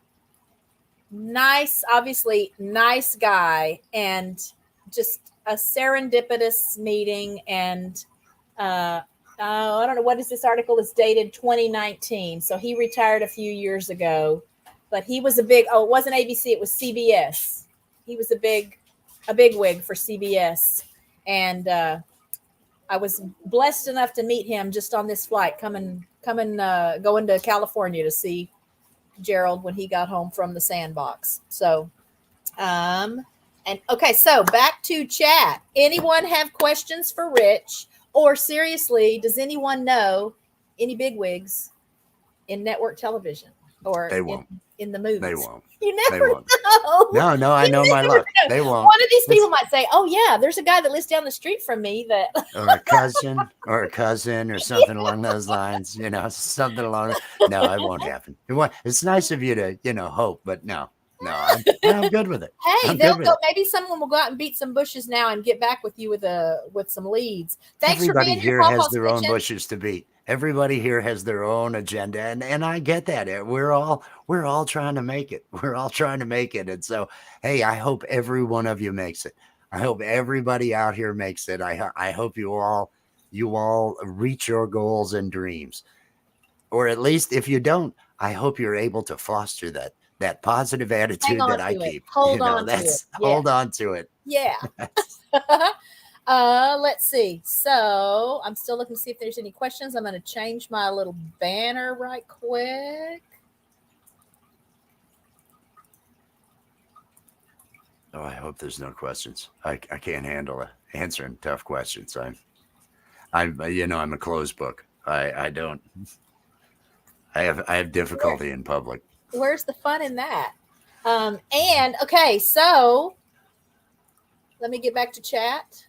Speaker 1: Nice, obviously nice guy, and just a serendipitous meeting. And I don't know, what is this article? It's dated 2019. So he retired a few years ago, but he was it wasn't ABC, it was CBS. He was a big wig for CBS. And I was blessed enough to meet him just on this flight going to California to see Gerald when he got home from the Sandbox. So, so back to chat. Anyone have questions for Rich? Or seriously, does anyone know any bigwigs in network television or in the movies?
Speaker 3: They won't.
Speaker 1: You never know.
Speaker 3: No, I know my luck. They won't.
Speaker 1: One of these people might say, oh, yeah, there's a guy that lives down the street from me that.
Speaker 3: or a cousin or something along those lines, something along. No, it won't happen. It's nice of you to, hope, but no. No, I'm good with it.
Speaker 1: Hey,
Speaker 3: I'm
Speaker 1: they'll
Speaker 3: good with
Speaker 1: go.
Speaker 3: it.
Speaker 1: Maybe someone will go out and beat some bushes now and get back with you with some leads. Thanks for
Speaker 3: Everybody
Speaker 1: being here,
Speaker 3: here has
Speaker 1: Pawpaw's
Speaker 3: their own
Speaker 1: Kitchen.
Speaker 3: bushes to beat. Everybody here has their own agenda, and I get that. We're all trying to make it. We're all trying to make it. And so, hey, I hope every one of you makes it. I hope everybody out here makes it. I hope you all reach your goals and dreams. Or at least if you don't, I hope you're able to foster that positive
Speaker 1: Hang
Speaker 3: attitude
Speaker 1: on
Speaker 3: that I
Speaker 1: to it.
Speaker 3: keep.
Speaker 1: Hold on to it.
Speaker 3: That's
Speaker 1: Yeah.
Speaker 3: hold on to it.
Speaker 1: Yeah. Let's see. So I'm still looking to see if there's any questions. I'm going to change my little banner right quick.
Speaker 3: Oh, I hope there's no questions. I can't handle answering tough questions. I'm a closed book. I don't. I have difficulty in public.
Speaker 1: Where's the fun in that? And okay, so let me get back to chat.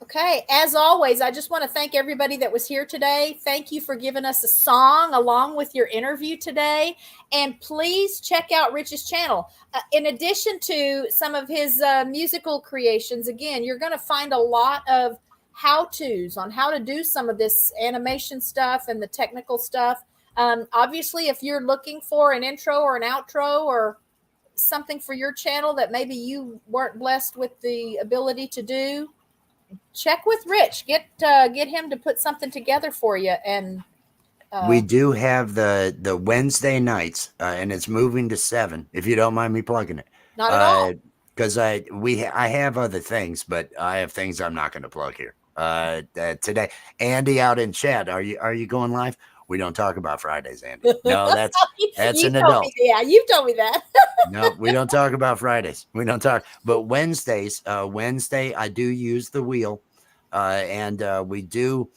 Speaker 1: Okay, as always, I just want to thank everybody that was here today. Thank you for giving us a song along with your interview today. And please check out Rich's channel. In addition to some of his musical creations, again, you're going to find a lot of how-tos on how to do some of this animation stuff and the technical stuff. Obviously, if you're looking for an intro or an outro or something for your channel that maybe you weren't blessed with the ability to do, check with Rich. Get him to put something together for you. And
Speaker 3: we do have the Wednesday nights, and it's moving to 7. If you don't mind me plugging it,
Speaker 1: not at all,
Speaker 3: because I have other things, but I have things I'm not going to plug here. Today, Andy out in chat. Are you going live? We don't talk about Fridays, Andy. No, that's an adult.
Speaker 1: You told me that.
Speaker 3: No, we don't talk about Fridays. We don't talk. But Wednesdays, Wednesday, I do use the wheel, and we do.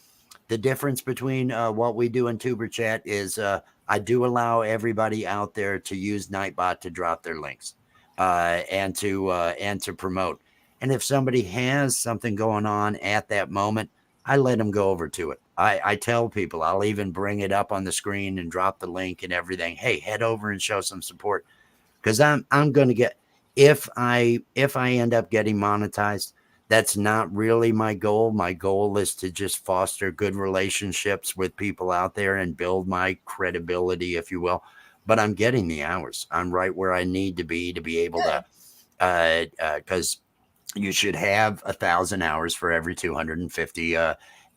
Speaker 3: The difference between what we do in Tuber Chat is I do allow everybody out there to use Nightbot to drop their links and to promote. And if somebody has something going on at that moment, I let them go over to it. I tell people, I'll even bring it up on the screen and drop the link and everything. Hey, head over and show some support, because I'm going to get, if I end up getting monetized, that's not really my goal. My goal is to just foster good relationships with people out there and build my credibility, if you will. But I'm getting the hours. I'm right where I need to be able to, because you should have 1,000 hours for every 250.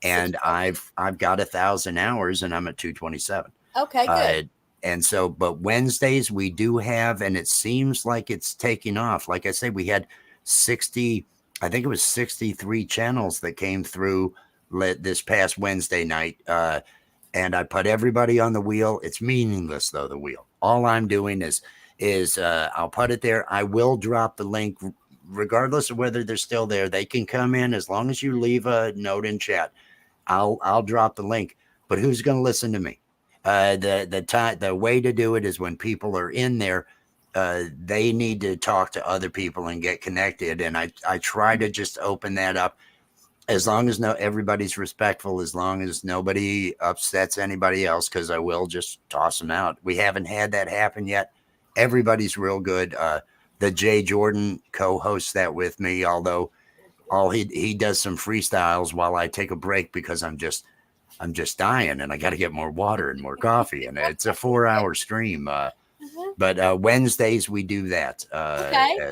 Speaker 3: And I've got 1,000 hours and I'm at 227.
Speaker 1: Okay, good.
Speaker 3: And so, but Wednesdays we do have, and it seems like it's taking off. Like I say, we had 60, I think it was 63 channels that came through this past Wednesday night. And I put everybody on the wheel. It's meaningless though, the wheel. All I'm doing is I'll put it there. I will drop the link regardless of whether they're still there. They can come in as long as you leave a note in chat. I'll drop the link, but who's going to listen to me? The way to do it is when people are in there, they need to talk to other people and get connected. And I try to just open that up as long as everybody's respectful, as long as nobody upsets anybody else, because I will just toss them out. We haven't had that happen yet. Everybody's real good. The Jay Jordan co-hosts that with me, although he does some freestyles while I take a break because I'm just dying and I got to get more water and more coffee, and it's a 4-hour stream. But Wednesdays we do that.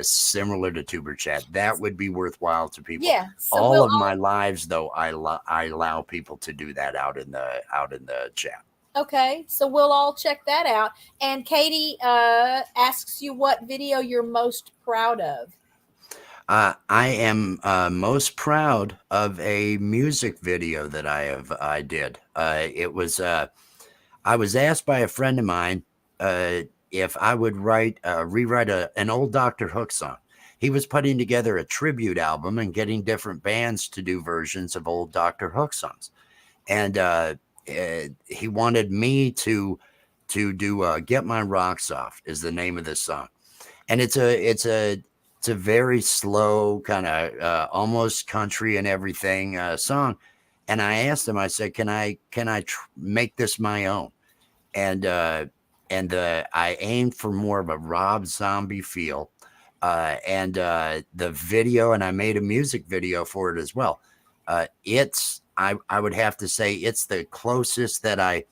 Speaker 3: Similar to Tuber Chat. That would be worthwhile to people.
Speaker 1: Yeah. So
Speaker 3: all of my lives though, I allow people to do that out in the chat.
Speaker 1: Okay, so we'll all check that out. And Katie asks you what video you're most proud of.
Speaker 3: I am most proud of a music video that I did. It was I was asked by a friend of mine if I would rewrite an old Dr. Hook song. He was putting together a tribute album and getting different bands to do versions of old Dr. Hook songs, and he wanted me to do "Get My Rocks Off" is the name of this song, and it's a very slow kind of almost country and everything song. And I asked him, I said, can I make this my own? And I aimed for more of a Rob Zombie feel. The video, and I made a music video for it as well. I would have to say it's the closest that I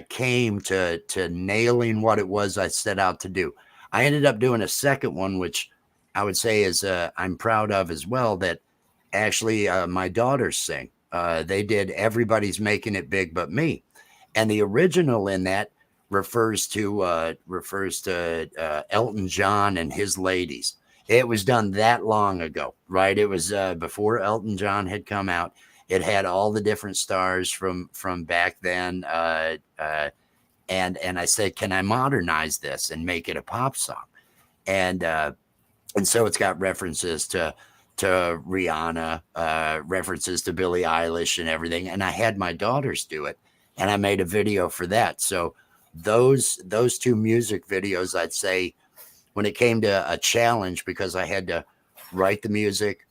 Speaker 3: came to nailing what it was I set out to do. I ended up doing a second one, which I would say is I'm proud of as well, that actually my daughters sing. They did Everybody's Making It Big But Me. And the original in that refers to Elton John and his ladies. It was done that long ago, right? It was before Elton John had come out. It had all the different stars from back then. And I said, can I modernize this and make it a pop song? And so it's got references to Rihanna, references to Billie Eilish and everything. And I had my daughters do it, and I made a video for that. So those two music videos, I'd say, when it came to a challenge, because I had to write the music,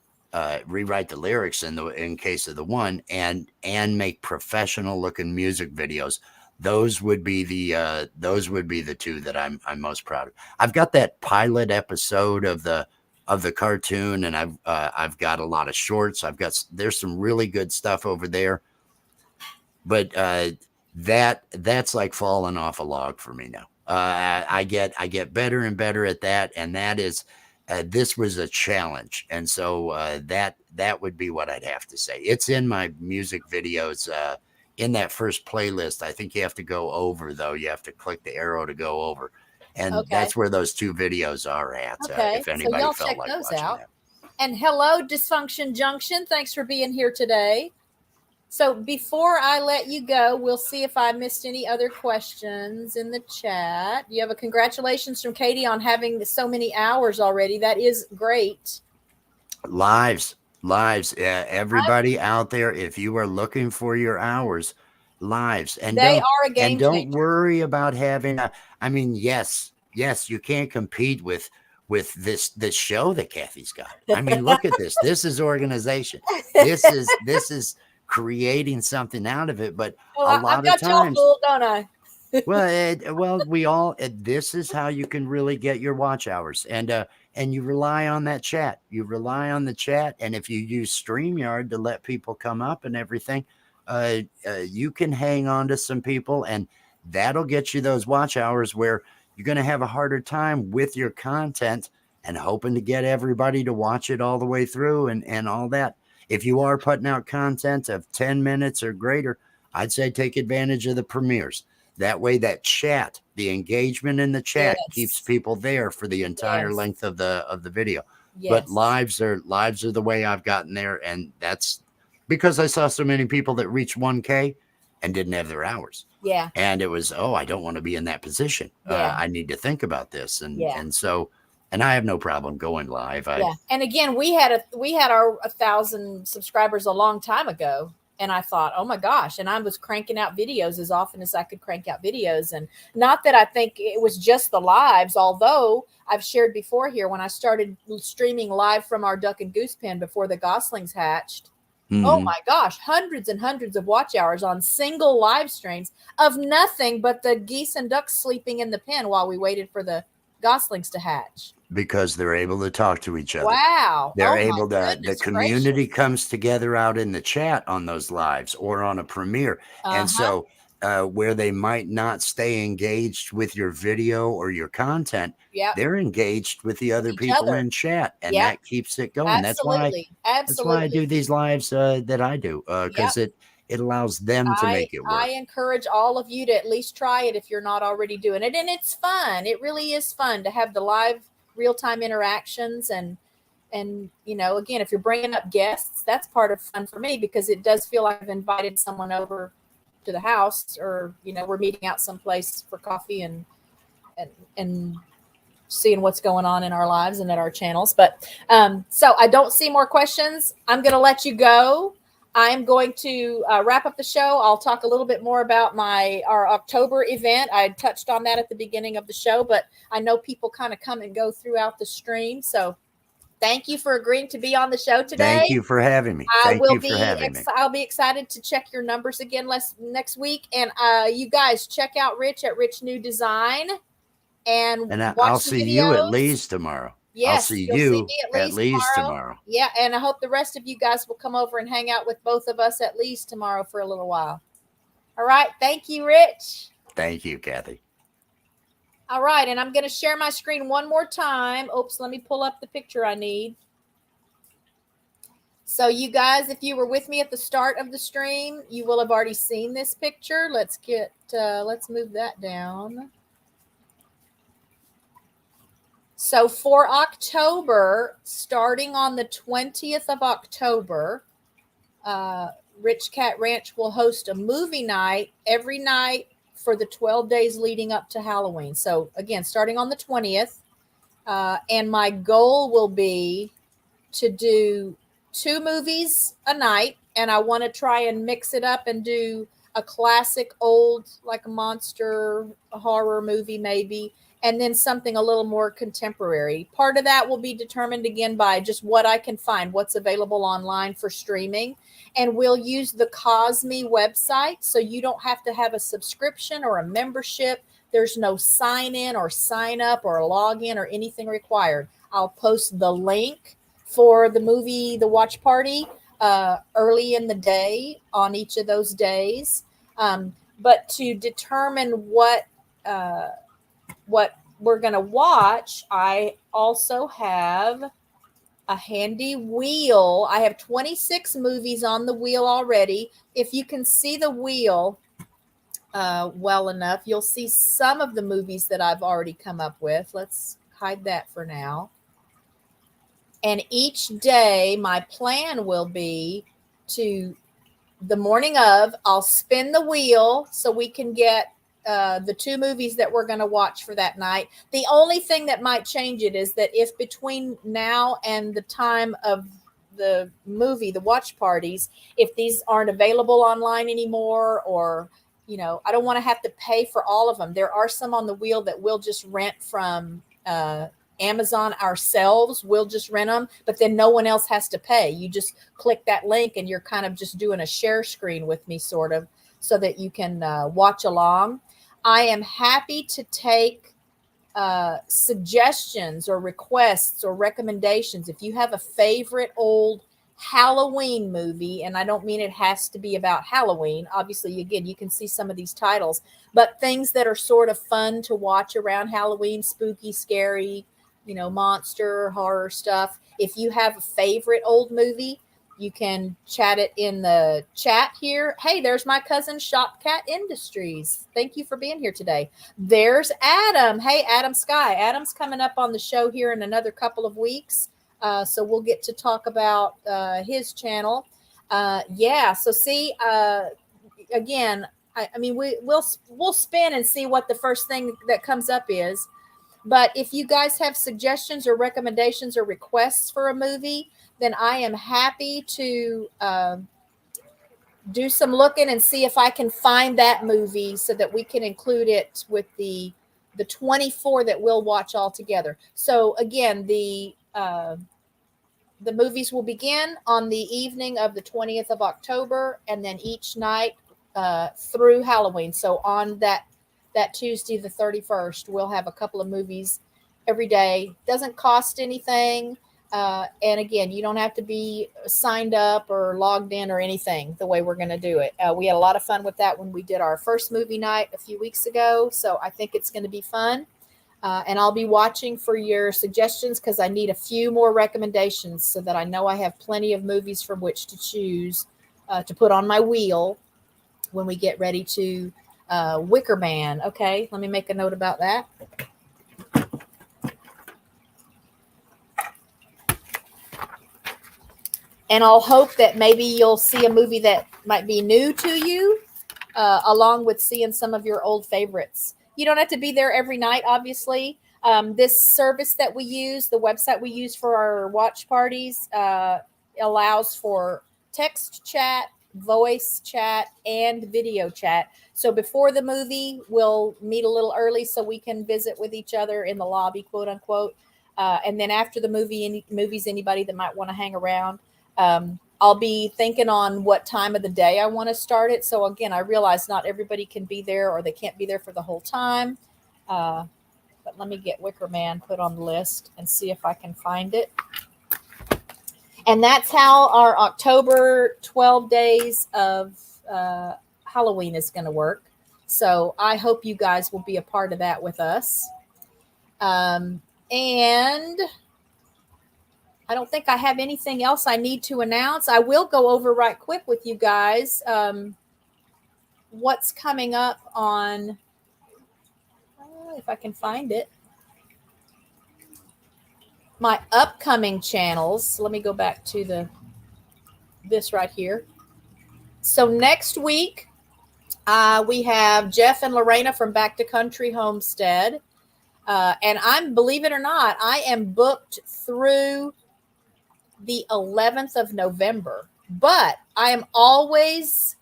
Speaker 3: rewrite the lyrics in case of the one, and make professional looking music videos. Those would be the two that I'm most proud of. I've got that pilot episode of the cartoon, and I've got a lot of shorts. There's some really good stuff over there, but that's like falling off a log for me now. I get better and better at that, and that is this was a challenge, and so that would be what I'd have to say. It's in my music videos. In that first playlist, I think you have to go over, though. You have to click the arrow to go over. And that's where those two videos are at. If anybody
Speaker 1: so
Speaker 3: felt
Speaker 1: check
Speaker 3: like
Speaker 1: those
Speaker 3: watching
Speaker 1: out.
Speaker 3: that.
Speaker 1: And hello, Dysfunction Junction. Thanks for being here today. So before I let you go, we'll see if I missed any other questions in the chat. You have a congratulations from Katie on having so many hours already. That is great.
Speaker 3: Lives. Everybody out there, if you are looking for your hours, lives. And
Speaker 1: they are a game
Speaker 3: and don't
Speaker 1: changer.
Speaker 3: worry about having yes, you can't compete with this show that Kathy's got. I mean, look at this. This is organization. This is creating something out of it. But a lot of times,
Speaker 1: y'all fooled, don't I?
Speaker 3: This is how you can really get your watch hours, and you rely on that chat. You rely on the chat, and if you use StreamYard to let people come up and everything, you can hang on to some people, and that'll get you those watch hours where you're going to have a harder time with your content and hoping to get everybody to watch it all the way through and all that. If you are putting out content of 10 minutes or greater, I'd say take advantage of the premieres. That way, that chat, the engagement in the chat keeps people there for the entire length of the video. Yes. But lives are the way I've gotten there. And that's because I saw so many people that reached 1K and didn't have their hours. Yeah. And it was, I don't want to be in that position. Yeah. I need to think about this. And so I have no problem going live.
Speaker 1: And again, we had our 1,000 subscribers a long time ago. And I thought, oh my gosh. And I was cranking out videos as often as I could crank out videos. And not that I think it was just the lives, although I've shared before here when I started streaming live from our duck and goose pen before the goslings hatched. Mm-hmm. Oh my gosh, hundreds and hundreds of watch hours on single live streams of nothing but the geese and ducks sleeping in the pen while we waited for the goslings to hatch.
Speaker 3: Because they're able to talk to each other.
Speaker 1: Wow.
Speaker 3: They're able to, the community comes together out in the chat on those lives or on a premiere. And so where they might not stay engaged with your video or your content, they're engaged with the other people in chat. And that keeps it going.
Speaker 1: Absolutely.
Speaker 3: That's why I do these lives that I do, because it allows them to make it work.
Speaker 1: I encourage all of you to at least try it if you're not already doing it. And it's fun. It really is fun to have the live real-time interactions and again, if you're bringing up guests, that's part of fun for me because it does feel like I've invited someone over to the house or we're meeting out someplace for coffee and seeing what's going on in our lives and at our channels. But so I don't see more questions. I'm going to let you go. I'm going to wrap up the show. I'll talk a little bit more about our October event. I touched on that at the beginning of the show, but I know people kind of come and go throughout the stream. So thank you for agreeing to be on the show today.
Speaker 3: Thank you for having me. Thank you for having me.
Speaker 1: I'll be excited to check your numbers again next week. And you guys check out Rich at Rich New Design. And
Speaker 3: I'll see you at Lee's tomorrow.
Speaker 1: Yes,
Speaker 3: I'll see you at Lee's tomorrow.
Speaker 1: Yeah, and I hope the rest of you guys will come over and hang out with both of us at Lee's tomorrow for a little while. All right. Thank you, Rich.
Speaker 3: Thank you, Kathy.
Speaker 1: All right. And I'm going to share my screen one more time. Oops, let me pull up the picture I need. So you guys, if you were with me at the start of the stream, you will have already seen this picture. Let's move that down. So for October, starting on the 20th of October, RichKatRanch will host a movie night every night for the 12 days leading up to Halloween. So again, starting on the 20th, and my goal will be to do 2 movies a night, and I want to try and mix it up and do a classic old, like a monster horror movie maybe, and then something a little more contemporary. Part of that will be determined again by just what I can find, what's available online for streaming. And we'll use the Cosme website, so you don't have to have a subscription or a membership. There's no sign in or sign up or login or anything required. I'll post the link for the movie, the watch party, early in the day on each of those days. But to determine what we're going to watch, I also have a handy wheel. I have 26 movies on the wheel already. If you can see the wheel well enough, you'll see some of the movies that I've already come up with. Let's hide that for now. And each day, my plan will be to, the morning of, I'll spin the wheel so we can get the 2 movies that we're going to watch for that night. The only thing that might change it is that if between now and the time of the movie, the watch parties, if these aren't available online anymore, or, I don't want to have to pay for all of them. There are some on the wheel that we'll just rent from Amazon ourselves. We'll just rent them, but then no one else has to pay. You just click that link and you're kind of just doing a share screen with me, sort of, so that you can watch along. I am happy to take suggestions or requests or recommendations. If you have a favorite old Halloween movie, and I don't mean it has to be about Halloween. Obviously, again, you can see some of these titles, but things that are sort of fun to watch around Halloween, spooky, scary, monster, horror stuff. If you have a favorite old movie, you can chat it in the chat here. Hey, there's my cousin, Shopcat Industries. Thank you for being here today. There's Adam. Hey, Adam Sky. Adam's coming up on the show here in another couple of weeks. So we'll get to talk about his channel. So see, again, I mean, we'll spin and see what the first thing that comes up is. But if you guys have suggestions or recommendations or requests for a movie, then I am happy to do some looking and see if I can find that movie so that we can include it with the 24 that we'll watch all together. So again, the movies will begin on the evening of the 20th of October, and then each night through Halloween. So on that Tuesday, the 31st, we'll have a couple of movies every day. Doesn't cost anything. And again, you don't have to be signed up or logged in or anything the way we're going to do it. We had a lot of fun with that when we did our first movie night a few weeks ago. So I think it's going to be fun. And I'll be watching for your suggestions because I need a few more recommendations so that I know I have plenty of movies from which to choose to put on my wheel when we get ready to Wicker Man. Okay, let me make a note about that. And I'll hope that maybe you'll see a movie that might be new to you, along with seeing some of your old favorites. You don't have to be there every night, obviously. This service that we use, the website we use for our watch parties, allows for text chat, voice chat, and video chat. So before the movie, we'll meet a little early so we can visit with each other in the lobby, quote unquote. And then after the movies, anybody that might want to hang around, I'll be thinking on what time of the day I want to start it. So again, I realize not everybody can be there or they can't be there for the whole time. But let me get Wicker Man put on the list and see if I can find it. And that's how our October 12 days of Halloween is going to work. So I hope you guys will be a part of that with us. And I don't think I have anything else I need to announce. I will go over right quick with you guys what's coming up on, if I can find it, my upcoming channels. Let me go back to this right here. So next week, we have Jeff and Lorena from Back to Country Homestead. And I'm, believe it or not, I am booked through the 11th of November, but I'm always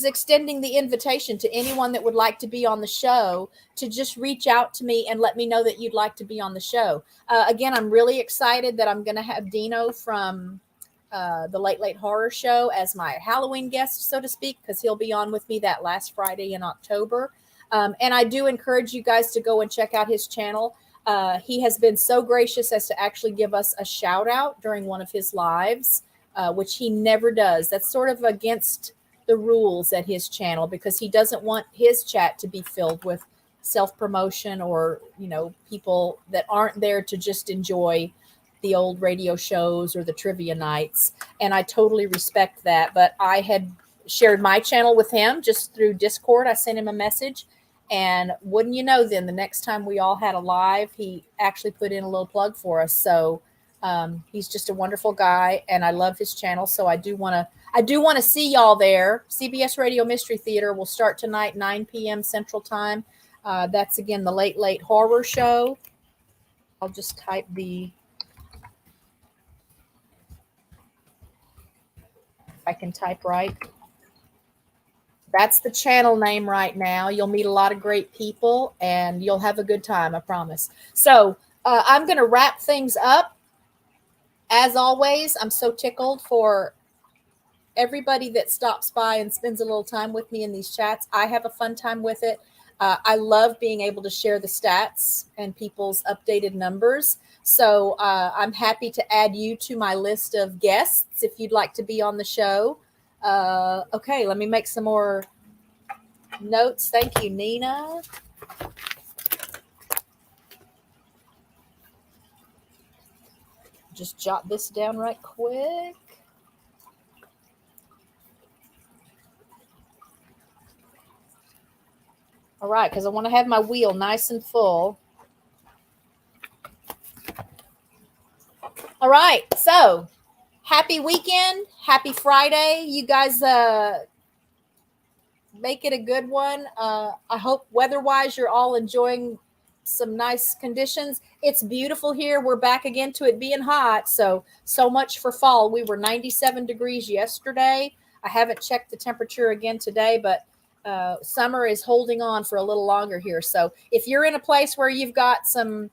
Speaker 1: extending the invitation to anyone that would like to be on the show to just reach out to me and let me know that you'd like to be on the show. Again, I'm really excited that I'm going to have Dino from the Late Late Horror Show as my Halloween guest, so to speak, because he'll be on with me that last Friday in October. And I do encourage you guys to go and check out his channel. He has been so gracious as to actually give us a shout out during one of his lives, which he never does. That's sort of against the rules at his channel because he doesn't want his chat to be filled with self-promotion or, people that aren't there to just enjoy the old radio shows or the trivia nights. And I totally respect that. But I had shared my channel with him just through Discord. I sent him a message. And wouldn't you know, then the next time we all had a live, he actually put in a little plug for us. So he's just a wonderful guy, and I love his channel. So I do want to see y'all there. CBS Radio Mystery Theater will start tonight, 9 p.m. Central Time. That's again the Late Late Horror Show. I'll just type if I can type right. That's the channel name right now. You'll meet a lot of great people and you'll have a good time, I promise. So I'm going to wrap things up. As always, I'm so tickled for everybody that stops by and spends a little time with me in these chats. I have a fun time with it. I love being able to share the stats and people's updated numbers. So I'm happy to add you to my list of guests if you'd like to be on the show. Okay, let me make some more notes. Thank you, Nina. Just jot this down right quick. All right, because I want to have my wheel nice and full. All right, so happy weekend. Happy Friday. You guys make it a good one. I hope weather-wise you're all enjoying some nice conditions. It's beautiful here. We're back again to it being hot. So much for fall. We were 97 degrees yesterday. I haven't checked the temperature again today, but summer is holding on for a little longer here. So if you're in a place where you've got some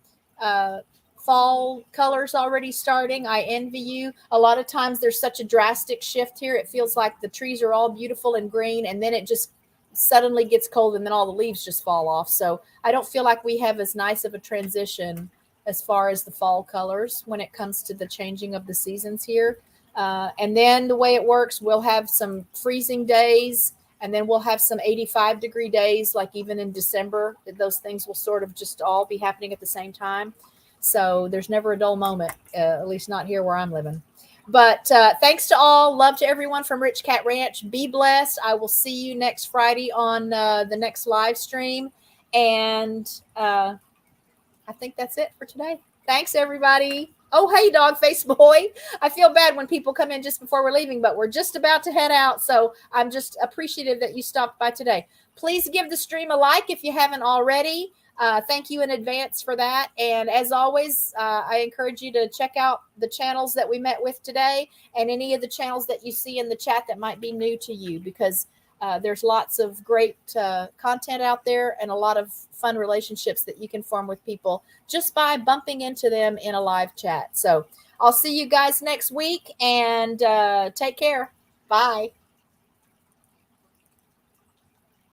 Speaker 1: fall colors already starting, I envy you. A lot of times there's such a drastic shift here. It feels like the trees are all beautiful and green, and then it just suddenly gets cold and then all the leaves just fall off. So I don't feel like we have as nice of a transition as far as the fall colors when it comes to the changing of the seasons here. And then the way it works, we'll have some freezing days, and then we'll have some 85-degree days, like even in December. Those things will sort of just all be happening at the same time. So there's never a dull moment, at least not here where I'm living. But thanks to all. Love to everyone from RichKatRanch. Be blessed. I will see you next Friday on the next live stream. And I think that's it for today. Thanks, everybody. Oh, hey, dog face boy. I feel bad when people come in just before we're leaving, but we're just about to head out. So I'm just appreciative that you stopped by today. Please give the stream a like if you haven't already. Thank you in advance for that. And as always, I encourage you to check out the channels that we met with today and any of the channels that you see in the chat that might be new to you, because There's lots of great content out there and a lot of fun relationships that you can form with people just by bumping into them in a live chat. So I'll see you guys next week, and take care. Bye.